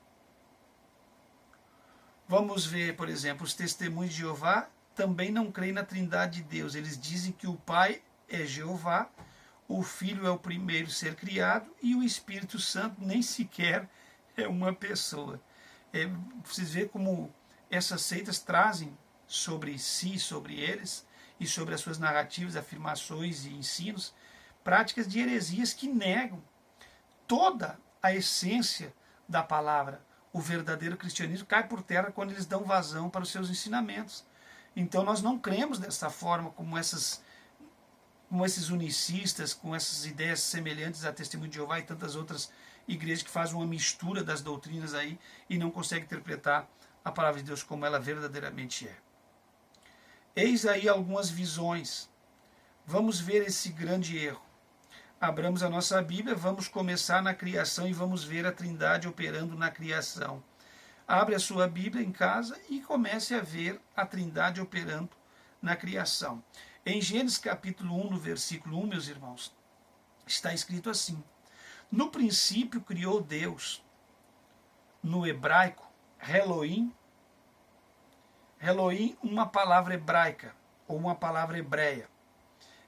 Vamos ver, por exemplo, os testemunhos de Jeová também não creem na Trindade de Deus. Eles dizem que o Pai é Jeová, o Filho é o primeiro ser criado e o Espírito Santo nem sequer é uma pessoa. Vocês veem como essas seitas trazem sobre si, sobre eles e sobre as suas narrativas, afirmações e ensinos, práticas de heresias que negam toda a essência da palavra. O verdadeiro cristianismo cai por terra quando eles dão vazão para os seus ensinamentos. Então nós não cremos dessa forma como essas com esses unicistas, com essas ideias semelhantes a Testemunho de Jeová e tantas outras igrejas que fazem uma mistura das doutrinas aí e não conseguem interpretar a palavra de Deus como ela verdadeiramente é. Eis aí algumas visões. Vamos ver esse grande erro. Abramos a nossa Bíblia, vamos começar na criação e vamos ver a Trindade operando na criação. Abre a sua Bíblia em casa e comece a ver a Trindade operando na criação. Em Gênesis capítulo 1, no versículo 1, meus irmãos, está escrito assim: no princípio criou Deus, no hebraico, Elohim. Elohim, uma palavra hebraica, ou uma palavra hebreia.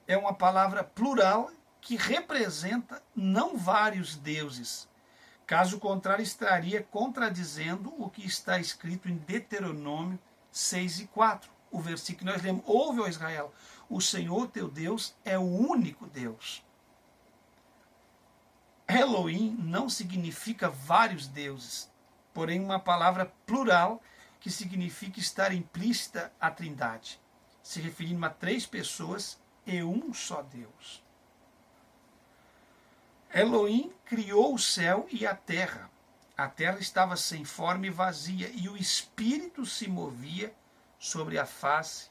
É uma palavra plural que representa não vários deuses. Caso contrário, estaria contradizendo o que está escrito em Deuteronômio 6:4. O versículo que nós lemos: ouve, ó Israel, o Senhor teu Deus é o único Deus. Elohim não significa vários deuses, porém uma palavra plural que significa estar implícita a Trindade, se referindo a 3 pessoas e um só Deus. Elohim criou o céu e a terra. A terra estava sem forma e vazia, e o Espírito se movia sobre a face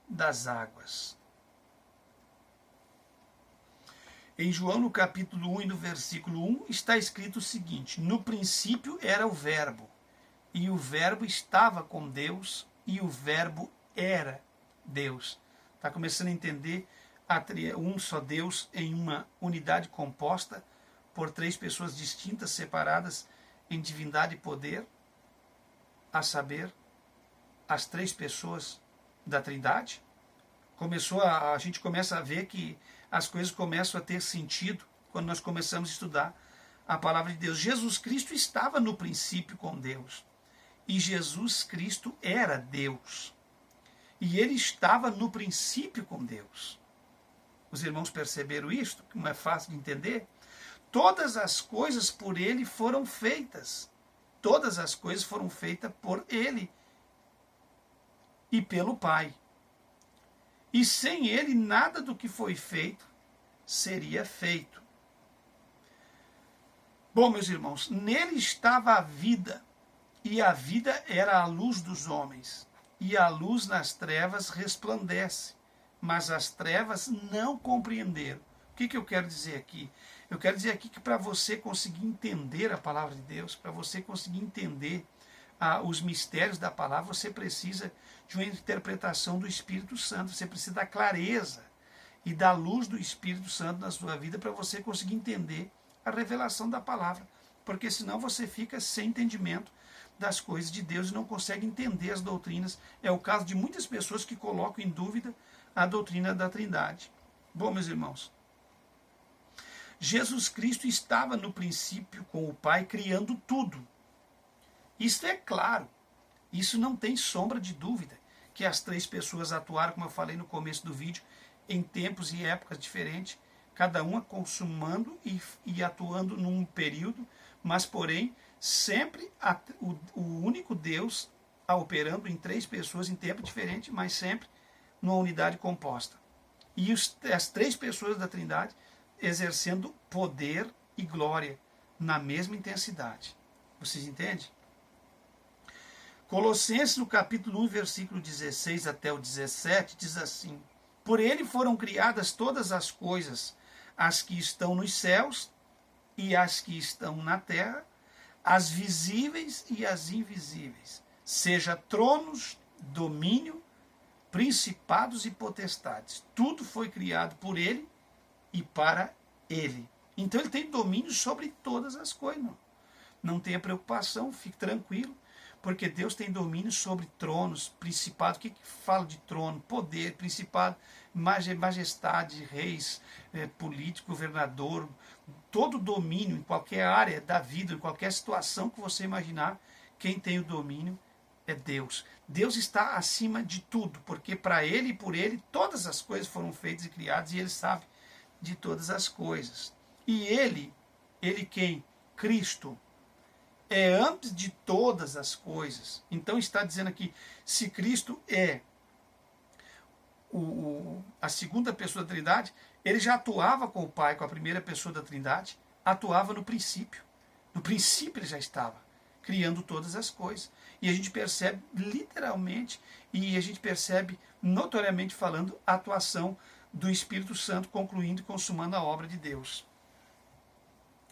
das águas. Em João, no capítulo 1 e no versículo 1, está escrito o seguinte: no princípio era o Verbo, e o Verbo estava com Deus, e o Verbo era Deus. Está começando a entender um só Deus em uma unidade composta por 3 pessoas distintas, separadas em divindade e poder, a saber, as 3 pessoas da Trindade. A gente começa a ver que as coisas começam a ter sentido quando nós começamos a estudar a palavra de Deus. Jesus Cristo estava no princípio com Deus, e Jesus Cristo era Deus, e ele estava no princípio com Deus. Os irmãos perceberam isto, que não é fácil de entender? Todas as coisas por ele foram feitas. Todas as coisas foram feitas por ele e pelo Pai. E sem ele, nada do que foi feito seria feito. Bom, meus irmãos, nele estava a vida, e a vida era a luz dos homens. E a luz nas trevas resplandece, mas as trevas não compreenderam. O que eu quero dizer aqui? Eu quero dizer aqui que para você conseguir entender a palavra de Deus, para você conseguir entender os mistérios da palavra, você precisa de uma interpretação do Espírito Santo, você precisa da clareza e da luz do Espírito Santo na sua vida para você conseguir entender a revelação da palavra, porque senão você fica sem entendimento das coisas de Deus e não consegue entender as doutrinas. É o caso de muitas pessoas que colocam em dúvida a doutrina da Trindade. Bom, meus irmãos, Jesus Cristo estava no princípio com o Pai, criando tudo. Isso é claro, isso não tem sombra de dúvida, que as 3 pessoas atuaram, como eu falei no começo do vídeo, em tempos e épocas diferentes, cada uma consumando e atuando num período, mas porém sempre o único Deus operando em 3 pessoas em tempo diferente, mas sempre numa unidade composta. E as 3 pessoas da Trindade exercendo poder e glória na mesma intensidade. Vocês entendem? Colossenses, no capítulo 1, versículo 16 até o 17, diz assim: por ele foram criadas todas as coisas, as que estão nos céus e as que estão na terra, as visíveis e as invisíveis, seja tronos, domínio, principados e potestades. Tudo foi criado por ele e para ele. Então ele tem domínio sobre todas as coisas. Não tenha preocupação, fique tranquilo, porque Deus tem domínio sobre tronos, principados. O que fala de trono? Poder, principado, majestade, reis, político, governador, todo domínio em qualquer área da vida, em qualquer situação que você imaginar, quem tem o domínio é Deus. Deus está acima de tudo, porque para ele e por ele todas as coisas foram feitas e criadas, e ele sabe de todas as coisas. E ele quem? Cristo. É antes de todas as coisas. Então está dizendo aqui, se Cristo é a segunda pessoa da Trindade, ele já atuava com o Pai, com a primeira pessoa da Trindade, atuava no princípio. No princípio ele já estava criando todas as coisas. E a gente percebe literalmente, e a gente percebe notoriamente falando, a atuação do Espírito Santo concluindo e consumando a obra de Deus.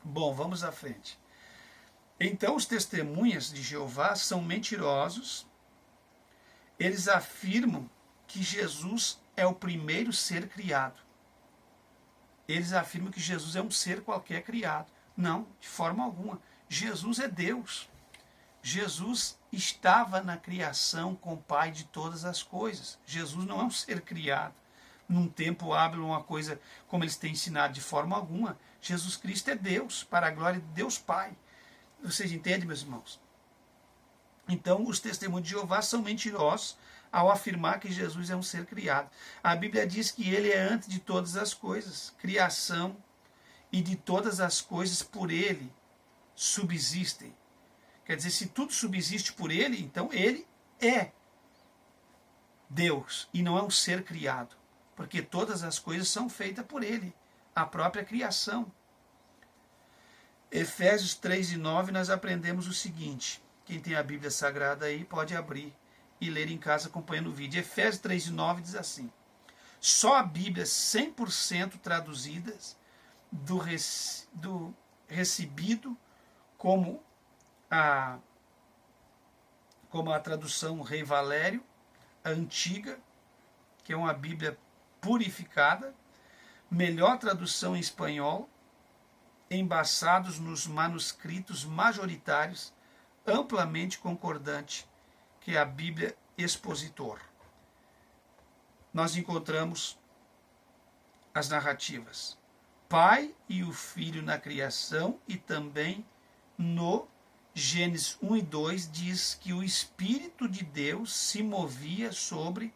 Bom, vamos à frente. Então os testemunhas de Jeová são mentirosos. Eles afirmam que Jesus é o primeiro ser criado. Eles afirmam que Jesus é um ser qualquer criado. Não, de forma alguma. Jesus é Deus. Jesus estava na criação com o Pai de todas as coisas. Jesus não é um ser criado num tempo hábil, uma coisa como eles têm ensinado, de forma alguma. Jesus Cristo é Deus, para a glória de Deus Pai. Vocês entendem, meus irmãos? Então, os testemunhos de Jeová são mentirosos ao afirmar que Jesus é um ser criado. A Bíblia diz que ele é antes de todas as coisas, criação, e de todas as coisas por ele subsistem. Quer dizer, se tudo subsiste por ele, então ele é Deus e não é um ser criado, porque todas as coisas são feitas por ele, a própria criação. Efésios 3:9 nós aprendemos o seguinte, quem tem a Bíblia Sagrada aí pode abrir e ler em casa acompanhando o vídeo. Efésios 3:9 diz assim: só a Bíblia 100% traduzida do recebido como a tradução Rei Valério, a antiga, que é uma Bíblia purificada, melhor tradução em espanhol, embaçados nos manuscritos majoritários, amplamente concordante, que é a Bíblia Expositor. Nós encontramos as narrativas. Pai e o Filho na criação, e também no Gênesis 1 e 2 diz que o Espírito de Deus se movia sobre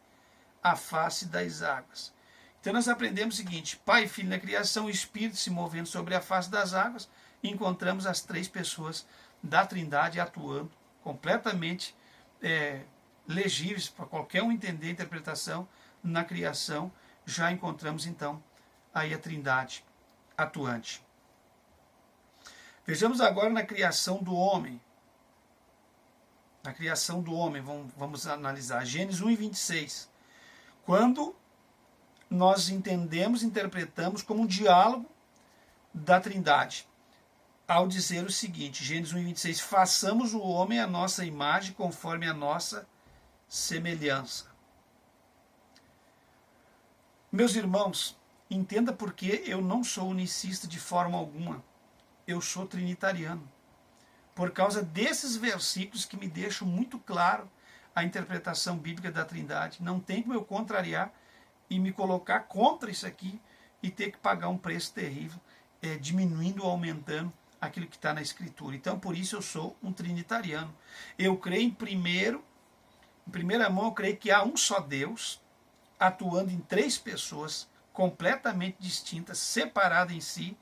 a face das águas. Então nós aprendemos o seguinte: Pai e Filho na criação, o Espírito se movendo sobre a face das águas, e encontramos as três pessoas da Trindade atuando completamente legíveis para qualquer um entender a interpretação na criação. Já encontramos então aí a Trindade atuante. Vejamos agora na criação do homem. Na criação do homem, vamos analisar. Gênesis 1:26. Quando nós entendemos, interpretamos como um diálogo da Trindade, ao dizer o seguinte, Gênesis 1:26, façamos o homem à nossa imagem, conforme a nossa semelhança. Meus irmãos, entenda por que eu não sou unicista de forma alguma. Eu sou trinitariano. Por causa desses versículos que me deixam muito claro a interpretação bíblica da Trindade. Não tem como eu contrariar e me colocar contra isso aqui e ter que pagar um preço terrível, diminuindo ou aumentando aquilo que está na Escritura. Então, por isso eu sou um trinitariano. Eu creio em primeira mão, eu creio que há um só Deus, atuando em três pessoas completamente distintas, separadas em si,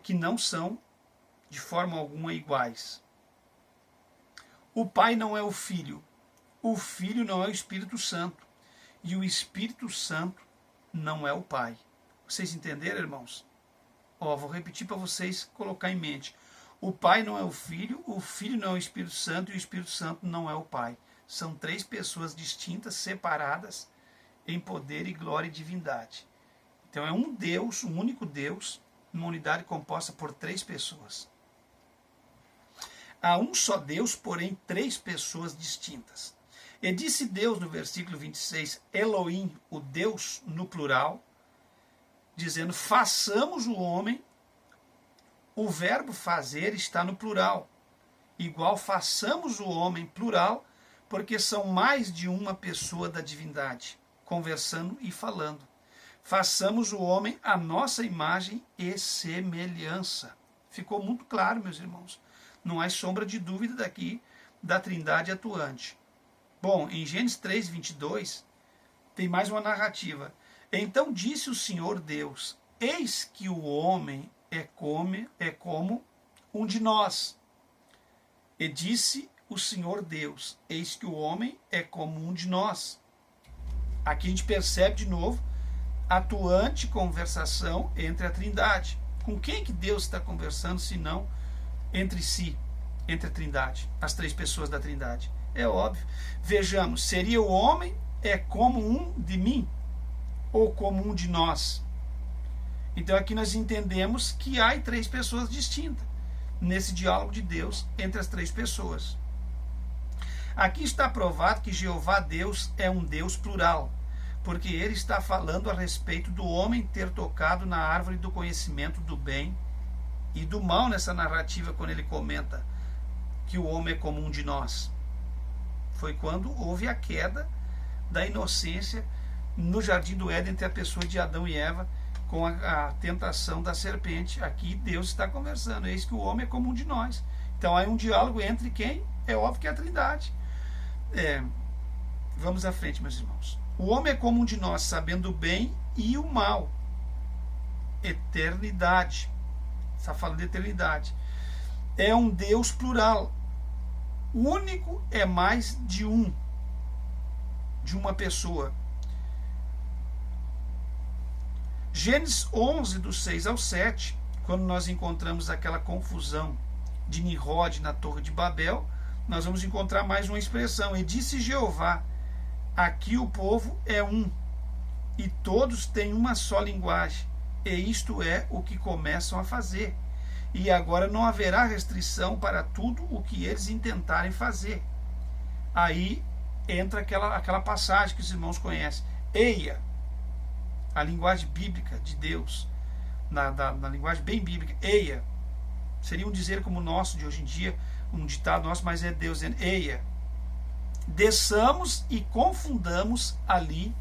que não são de forma alguma iguais. O Pai não é o Filho não é o Espírito Santo, e o Espírito Santo não é o Pai. Vocês entenderam, irmãos? Vou repetir para vocês colocar em mente. O Pai não é o Filho não é o Espírito Santo, e o Espírito Santo não é o Pai. São três pessoas distintas, separadas em poder e glória e divindade. Então é um Deus, um único Deus, uma unidade composta por três pessoas. Há um só Deus, porém três pessoas distintas. E disse Deus no versículo 26, Elohim, o Deus no plural, dizendo, façamos o homem. O verbo fazer está no plural. Igual façamos o homem, plural, porque são mais de uma pessoa da divindade, conversando e falando. Façamos o homem à nossa imagem e semelhança. Ficou muito claro, meus irmãos. Não há sombra de dúvida daqui da Trindade atuante. Bom, em Gênesis 3:22, tem mais uma narrativa. Então disse o Senhor Deus, eis que o homem é como um de nós. E disse o Senhor Deus, eis que o homem é como um de nós. Aqui a gente percebe de novo atuante conversação entre a Trindade. Com quem que Deus está conversando, se não entre si, entre a Trindade, as três pessoas da Trindade? É óbvio. Vejamos, seria o homem como um de mim ou como um de nós? Então aqui nós entendemos que há três pessoas distintas nesse diálogo de Deus entre as três pessoas. Aqui está provado que Jeová Deus é um Deus plural, porque ele está falando a respeito do homem ter tocado na árvore do conhecimento do bem e do mal nessa narrativa, quando ele comenta que o homem é como um de nós. Foi quando houve a queda da inocência no jardim do Éden entre a pessoa de Adão e Eva, com a tentação da serpente. Aqui Deus está conversando, eis que o homem é como um de nós. Então há um diálogo entre quem? É óbvio que é a Trindade. Vamos à frente, meus irmãos. O homem é como um de nós, sabendo o bem e o mal. Eternidade. Está falando de eternidade. É um Deus plural. O único é mais de um, de uma pessoa. Gênesis 11, do 6 ao 7, quando nós encontramos aquela confusão de Nimrod na Torre de Babel, nós vamos encontrar mais uma expressão. E disse Jeová: aqui o povo é um, e todos têm uma só linguagem, e isto é o que começam a fazer. E agora não haverá restrição para tudo o que eles intentarem fazer. Aí entra aquela passagem que os irmãos conhecem. Eia, a linguagem bíblica de Deus, na linguagem bem bíblica, eia, seria um dizer como o nosso de hoje em dia, um ditado nosso, mas é Deus dizendo: eia, desçamos e confundamos ali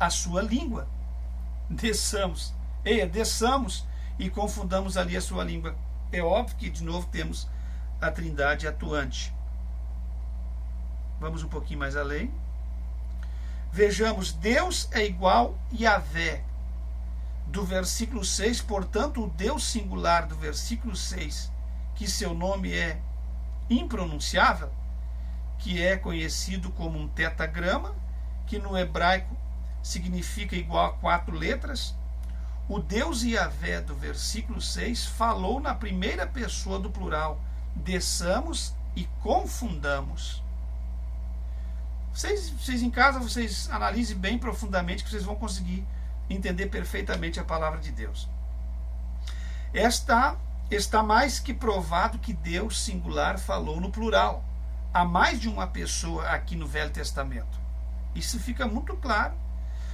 a sua língua. Desçamos, eia, desçamos e confundamos ali a sua língua. É óbvio que de novo temos a Trindade atuante. Vamos um pouquinho mais além. Vejamos, Deus é igual Yahvé, do versículo 6, portanto o Deus singular do versículo 6, que seu nome é impronunciável, que é conhecido como um tetagrama, que no hebraico significa igual a 4 letras. O Deus Yahvé do versículo 6 falou na primeira pessoa do plural: desçamos e confundamos. Vocês em casa, vocês analisem bem profundamente, que vocês vão conseguir entender perfeitamente a palavra de Deus. Está mais que provado que Deus singular falou no plural. Há mais de uma pessoa aqui no Velho Testamento. Isso fica muito claro.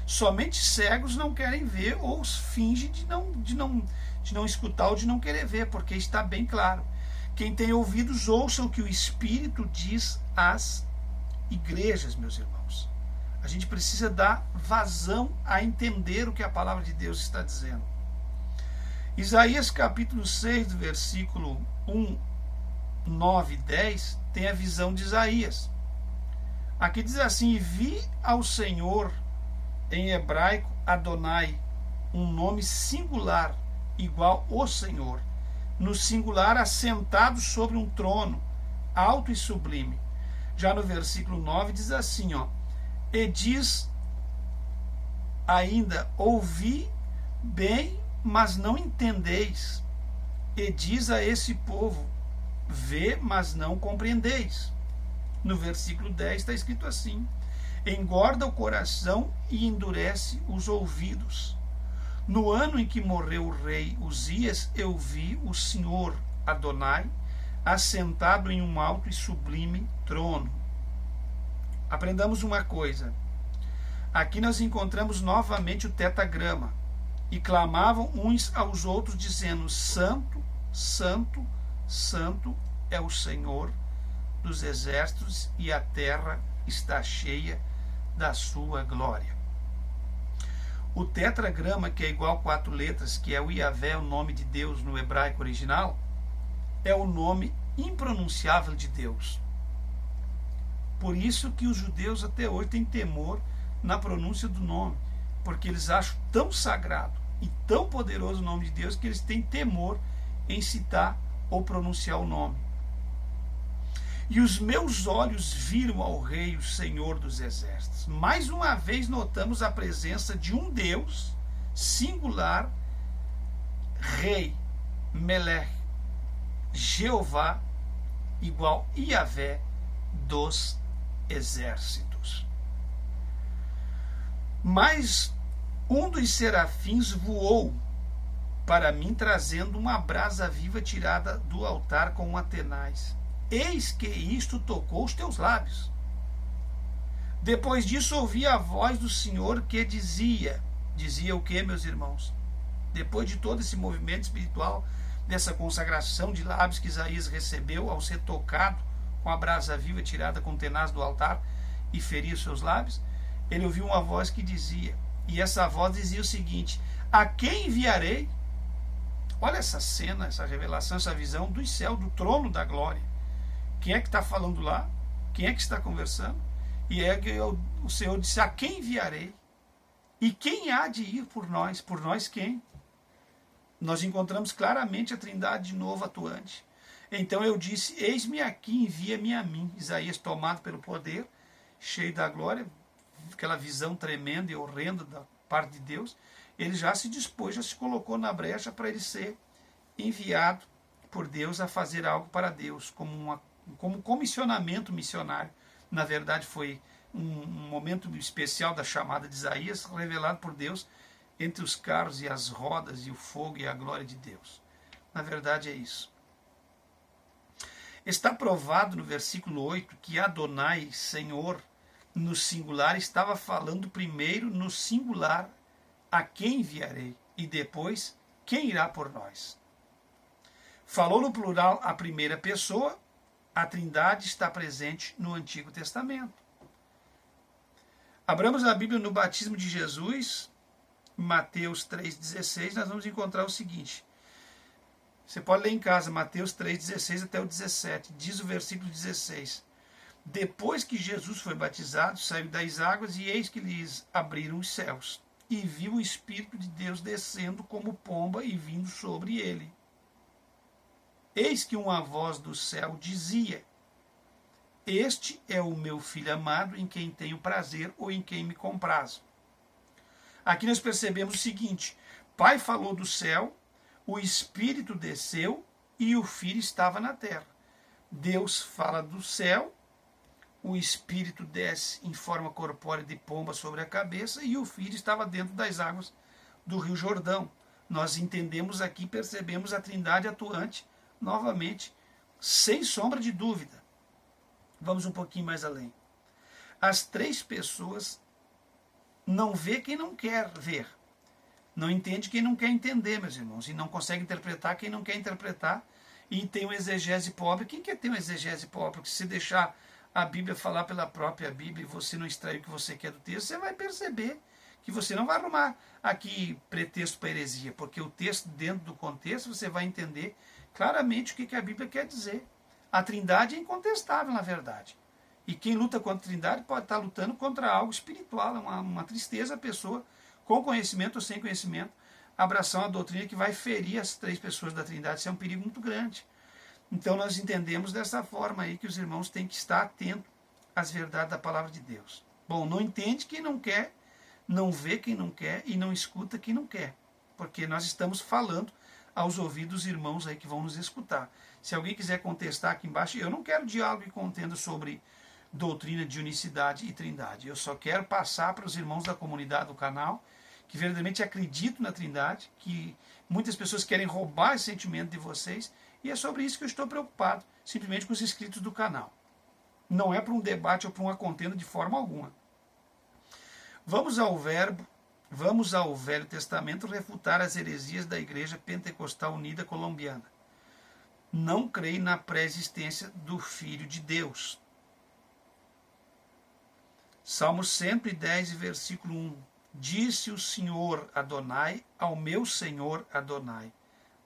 Somente cegos não querem ver, ou fingem de não escutar ou de não querer ver, porque está bem claro. Quem tem ouvidos, ouça o que o Espírito diz às igrejas, meus irmãos. A gente precisa dar vazão a entender o que a palavra de Deus está dizendo. Isaías capítulo 6, do versículo 1, 9 e 10, tem a visão de Isaías. Aqui diz assim: e vi ao Senhor, em hebraico Adonai, um nome singular, igual o Senhor, no singular assentado sobre um trono, alto e sublime. Já no versículo 9 diz assim, e diz ainda: ouvi bem, mas não entendeis. E diz a esse povo: vê, mas não compreendeis. No versículo 10 está escrito assim: engorda o coração e endurece os ouvidos. No ano em que morreu o rei Uzias, eu vi o Senhor Adonai assentado em um alto e sublime trono. Aprendamos uma coisa. Aqui nós encontramos novamente o tetagrama. E clamavam uns aos outros, dizendo: Santo, Santo, Santo é o Senhor dos exércitos, e a terra está cheia da sua glória. O tetragrama, que é igual a 4 letras, que é o Yahvé, o nome de Deus no hebraico original, é o nome impronunciável de Deus. Por isso que os judeus até hoje têm temor na pronúncia do nome, porque eles acham tão sagrado e tão poderoso o nome de Deus que eles têm temor em citar ou pronunciar o nome. e os meus olhos viram ao Rei, o Senhor dos Exércitos. Mais uma vez notamos a presença de um Deus singular, Rei, Melech, Jeová, igual Yahvé dos exércitos. Mas um dos serafins voou para mim, trazendo uma brasa viva tirada do altar com uma tenaz. Eis que isto tocou os teus lábios. Depois disso ouvi a voz do Senhor que dizia o que, meus irmãos? Depois de todo esse movimento espiritual, dessa consagração de lábios que Isaías recebeu ao ser tocado com a brasa viva tirada com tenaz do altar e ferir os seus lábios, ele ouviu uma voz que dizia, e essa voz dizia o seguinte: a quem enviarei? Olha essa cena, essa revelação, essa visão do céu, do trono da glória. Quem é que está falando lá? Quem é que está conversando? E é que o Senhor disse, a quem enviarei? E quem há de ir por nós? Por nós quem? Nós encontramos claramente a Trindade de novo atuante. Então eu disse, eis-me aqui, envia-me a mim. Isaías, tomado pelo poder, cheio da glória, aquela visão tremenda e horrenda da parte de Deus, ele já se dispôs, já se colocou na brecha para ele ser enviado por Deus a fazer algo para Deus, como comissionamento missionário. Na verdade foi um momento especial da chamada de Isaías, revelado por Deus entre os carros e as rodas e o fogo e a glória de Deus. Na verdade é isso. Está provado no versículo 8 que Adonai, Senhor, no singular, estava falando primeiro no singular, a quem enviarei, e depois, quem irá por nós. Falou no plural a primeira pessoa, a Trindade está presente no Antigo Testamento. Abramos a Bíblia no batismo de Jesus, Mateus 3,16, nós vamos encontrar o seguinte. Você pode ler em casa, Mateus 3,16 até o 17, diz o versículo 16. Depois que Jesus foi batizado, saiu das águas, e eis que lhes abriram os céus, e viu o Espírito de Deus descendo como pomba e vindo sobre ele. Eis que uma voz do céu dizia, este é o meu Filho amado, em quem tenho prazer, ou em quem me comprazo. Aqui nós percebemos o seguinte, Pai falou do céu, o Espírito desceu e o Filho estava na terra. Deus fala do céu, o Espírito desce em forma corpórea de pomba sobre a cabeça e o Filho estava dentro das águas do Rio Jordão. Nós entendemos aqui, percebemos a Trindade atuante, novamente, sem sombra de dúvida. Vamos um pouquinho mais além. As três pessoas não vê quem não quer ver. Não entende quem não quer entender, meus irmãos. E não consegue interpretar quem não quer interpretar. E tem um exegese pobre. Quem quer ter um exegese pobre? Porque se deixar a Bíblia falar pela própria Bíblia e você não extrair o que você quer do texto, você vai perceber que você não vai arrumar aqui pretexto para heresia. Porque o texto, dentro do contexto, você vai entender claramente o que a Bíblia quer dizer. A Trindade é incontestável, na verdade. E quem luta contra a Trindade pode estar lutando contra algo espiritual. É uma tristeza a pessoa, com conhecimento ou sem conhecimento, abraçar uma doutrina que vai ferir as três pessoas da Trindade. Isso é um perigo muito grande. Então nós entendemos dessa forma aí que os irmãos têm que estar atentos às verdades da palavra de Deus. Bom, não entende quem não quer, não vê quem não quer e não escuta quem não quer. Porque nós estamos falando aos ouvidos dos irmãos aí que vão nos escutar. Se alguém quiser contestar aqui embaixo, eu não quero diálogo e contenda sobre doutrina de unicidade e trindade. Eu só quero passar para os irmãos da comunidade do canal que verdadeiramente acreditam na Trindade, que muitas pessoas querem roubar esse sentimento de vocês, e é sobre isso que eu estou preocupado, simplesmente com os inscritos do canal. Não é para um debate ou para uma contenda de forma alguma. Vamos ao Velho Testamento refutar as heresias da Igreja Pentecostal Unida Colombiana. Não creio na pré-existência do Filho de Deus. Salmo 110, versículo 1. Disse o Senhor Adonai ao meu Senhor Adonai,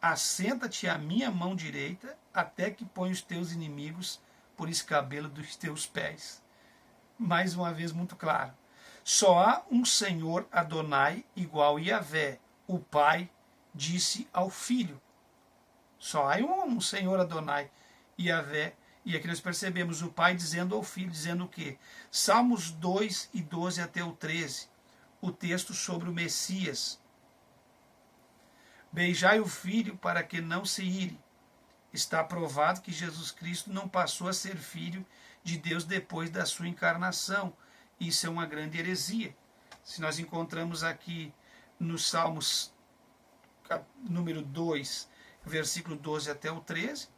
assenta-te à minha mão direita, até que ponha os teus inimigos por escabelo dos teus pés. Mais uma vez muito claro. Só há um Senhor Adonai igual Yahvé, o Pai disse ao Filho. Só há um Senhor Adonai, Yahvé, E aqui nós percebemos o pai dizendo ao filho, dizendo o quê? Salmos 2 e 12 até o 13, o texto sobre o Messias. Beijai o filho para que não se ire. Está provado que Jesus Cristo não passou a ser filho de Deus depois da sua encarnação. Isso é uma grande heresia. Se nós encontramos aqui nos Salmos número 2, versículo 12 até o 13,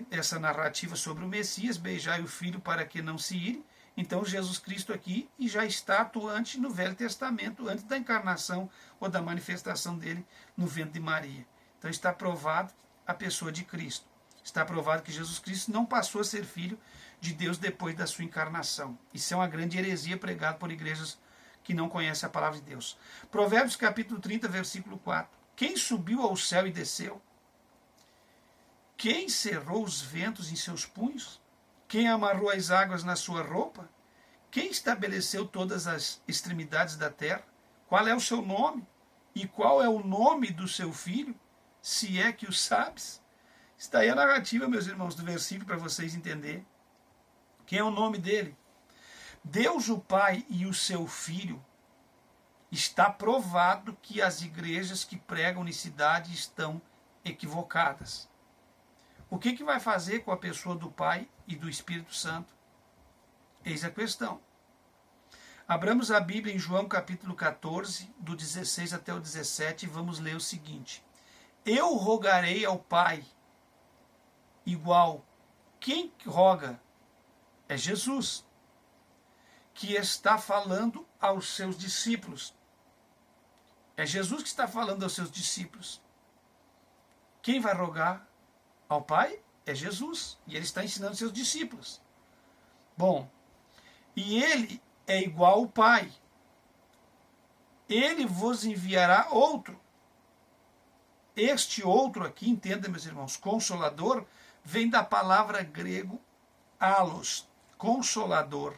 essa narrativa sobre o Messias, beijai o filho para que não se ire. Então Jesus Cristo aqui e já está atuante no Velho Testamento, antes da encarnação ou da manifestação dele no ventre de Maria. Então está provado a pessoa de Cristo. Está provado que Jesus Cristo não passou a ser filho de Deus depois da sua encarnação. Isso é uma grande heresia pregada por igrejas que não conhecem a palavra de Deus. Provérbios capítulo 30, versículo 4. Quem subiu ao céu e desceu? Quem cerrou os ventos em seus punhos? Quem amarrou as águas na sua roupa? Quem estabeleceu todas as extremidades da terra? Qual é o seu nome? E qual é o nome do seu filho? Se é que o sabes? Está aí a narrativa, meus irmãos, do versículo para vocês entenderem. Quem é o nome dele? Deus o Pai e o seu Filho. Está provado que as igrejas que pregam unicidade estão equivocadas. O que vai fazer com a pessoa do Pai e do Espírito Santo? Eis a questão. Abramos a Bíblia em João capítulo 14, do 16 até o 17, e vamos ler o seguinte. Eu rogarei ao Pai, igual. Quem roga? É Jesus, que está falando aos seus discípulos. É Jesus que está falando aos seus discípulos. Quem vai rogar ao Pai? É Jesus. E ele está ensinando aos seus discípulos. Bom, e ele é igual ao Pai. Ele vos enviará outro. Este outro aqui, entenda, meus irmãos, consolador, vem da palavra grego alos, consolador,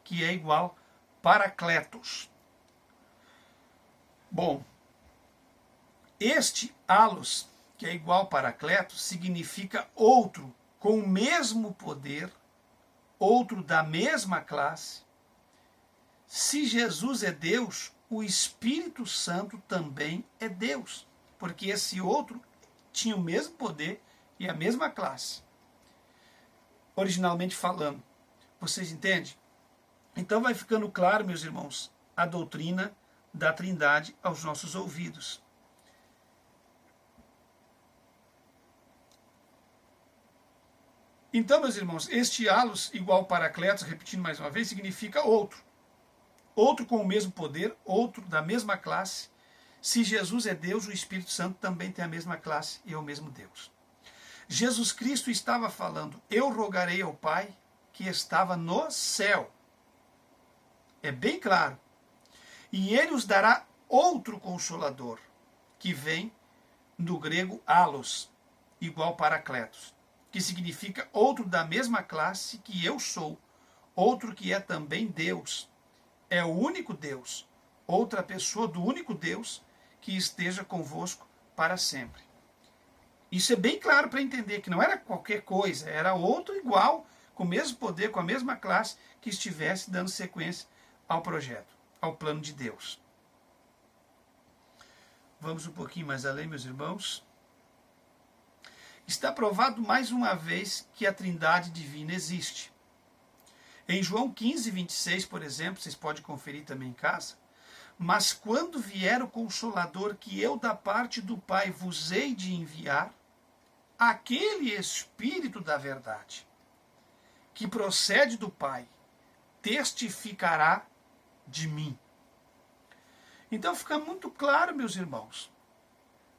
que é igual paracletos. Bom, este alos, que é igual paracletos, significa outro com o mesmo poder, outro da mesma classe. Se Jesus é Deus, o Espírito Santo também é Deus, porque esse outro tinha o mesmo poder e a mesma classe, originalmente falando. Vocês entendem? Então vai ficando claro, meus irmãos, a doutrina da Trindade aos nossos ouvidos. Então, meus irmãos, este halos igual paracletos, repetindo mais uma vez, significa outro. Outro com o mesmo poder, outro da mesma classe. Se Jesus é Deus, o Espírito Santo também tem a mesma classe e é o mesmo Deus. Jesus Cristo estava falando, eu rogarei ao Pai que estava no céu. É bem claro. E ele os dará outro consolador, que vem do grego halos, igual paracletos, que significa outro da mesma classe que eu sou, outro que é também Deus. É o único Deus, outra pessoa do único Deus que esteja convosco para sempre. Isso é bem claro para entender que não era qualquer coisa, era outro igual, com o mesmo poder, com a mesma classe, que estivesse dando sequência ao projeto, ao plano de Deus. Vamos um pouquinho mais além, meus irmãos. Está provado mais uma vez que a Trindade divina existe. Em João 15, 26, por exemplo, vocês podem conferir também em casa, mas quando vier o Consolador que eu da parte do Pai vos hei de enviar, aquele Espírito da verdade, que procede do Pai, testificará de mim. Então fica muito claro, meus irmãos,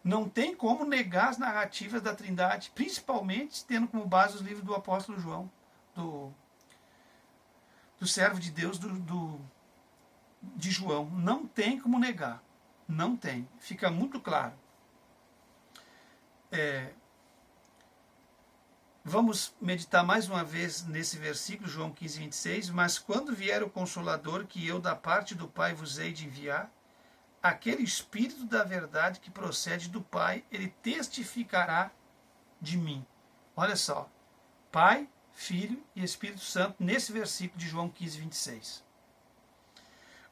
não tem como negar as narrativas da Trindade, principalmente tendo como base os livros do apóstolo João, do servo de Deus, de João. Não tem como negar. Não tem. Fica muito claro. Vamos meditar mais uma vez nesse versículo, João 15, 26. Mas quando vier o Consolador, que eu da parte do Pai vos hei de enviar, aquele Espírito da verdade que procede do Pai, ele testificará de mim. Olha só. Pai, Filho e Espírito Santo, nesse versículo de João 15, 26.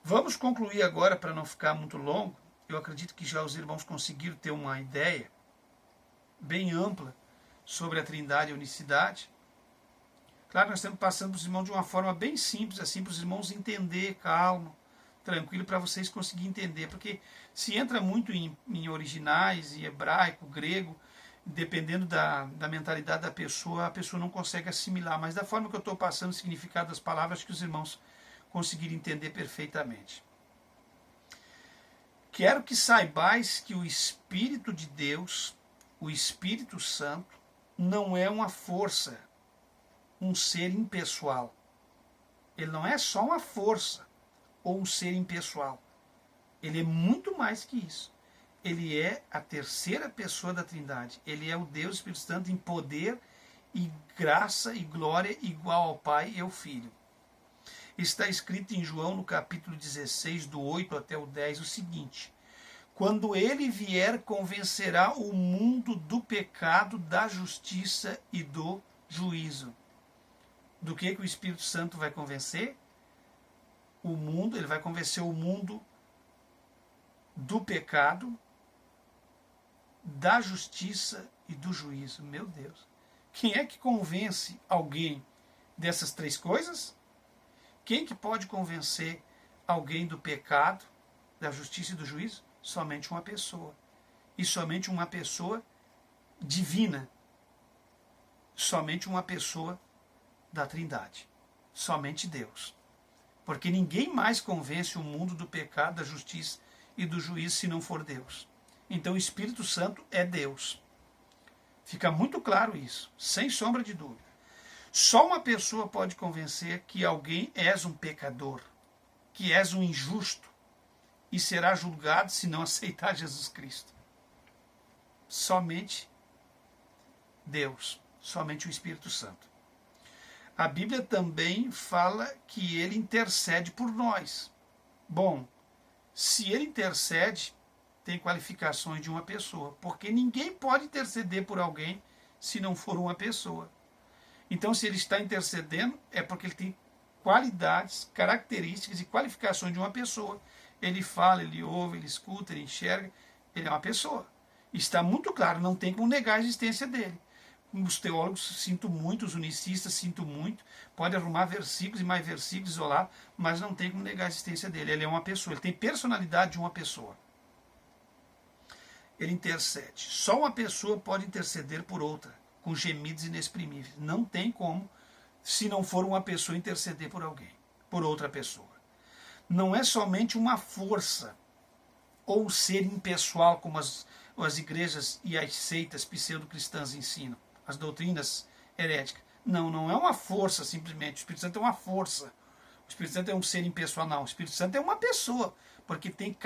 Vamos concluir agora, para não ficar muito longo. Eu acredito que já os irmãos conseguiram ter uma ideia bem ampla sobre a Trindade e a unicidade. Claro, nós estamos passando para os irmãos de uma forma bem simples, assim, para os irmãos entender, calmo, tranquilo, para vocês conseguirem entender. Porque se entra muito em originais, em hebraico, grego, dependendo da mentalidade da pessoa, a pessoa não consegue assimilar. Mas da forma que eu estou passando o significado das palavras, acho que os irmãos conseguiram entender perfeitamente. Quero que saibais que o Espírito de Deus, o Espírito Santo, não é uma força, um ser impessoal. Ele não é só uma força ou um ser impessoal. Ele é muito mais que isso. Ele é a terceira pessoa da Trindade. Ele é o Deus Espírito Santo em poder e graça e glória igual ao Pai e ao Filho. Está escrito em João, no capítulo 16, do 8 até o 10, o seguinte: quando ele vier, convencerá o mundo do pecado, da justiça e do juízo. Do que o Espírito Santo vai convencer? O mundo, ele vai convencer o mundo do pecado, da justiça e do juízo. Meu Deus. Quem é que convence alguém dessas três coisas? Quem que pode convencer alguém do pecado, da justiça e do juízo? Somente uma pessoa. E somente uma pessoa divina. Somente uma pessoa da Trindade. Somente Deus. Porque ninguém mais convence o mundo do pecado, da justiça e do juízo se não for Deus. Então o Espírito Santo é Deus. Fica muito claro isso, sem sombra de dúvida. Só uma pessoa pode convencer que alguém és um pecador, que és um injusto e será julgado se não aceitar Jesus Cristo. Somente Deus, somente o Espírito Santo. A Bíblia também fala que ele intercede por nós. Bom, se ele intercede, tem qualificações de uma pessoa, porque ninguém pode interceder por alguém se não for uma pessoa. Então, se ele está intercedendo, é porque ele tem qualidades, características e qualificações de uma pessoa. Ele fala, ele ouve, ele escuta, ele enxerga, ele é uma pessoa. Está muito claro, não tem como negar a existência dele. Os teólogos, sinto muito, os unicistas, sinto muito, pode arrumar versículos e mais versículos isolar, mas não tem como negar a existência dele. Ele é uma pessoa, ele tem personalidade de uma pessoa. Ele intercede. Só uma pessoa pode interceder por outra, com gemidos inexprimíveis. Não tem como, se não for uma pessoa, interceder por alguém, por outra pessoa. Não é somente uma força ou ser impessoal, como as igrejas e as seitas pseudo-cristãs ensinam, as doutrinas heréticas. Não, não é uma força simplesmente. O Espírito Santo é uma força. O Espírito Santo é um ser impessoal, não. O Espírito Santo é uma pessoa, porque tem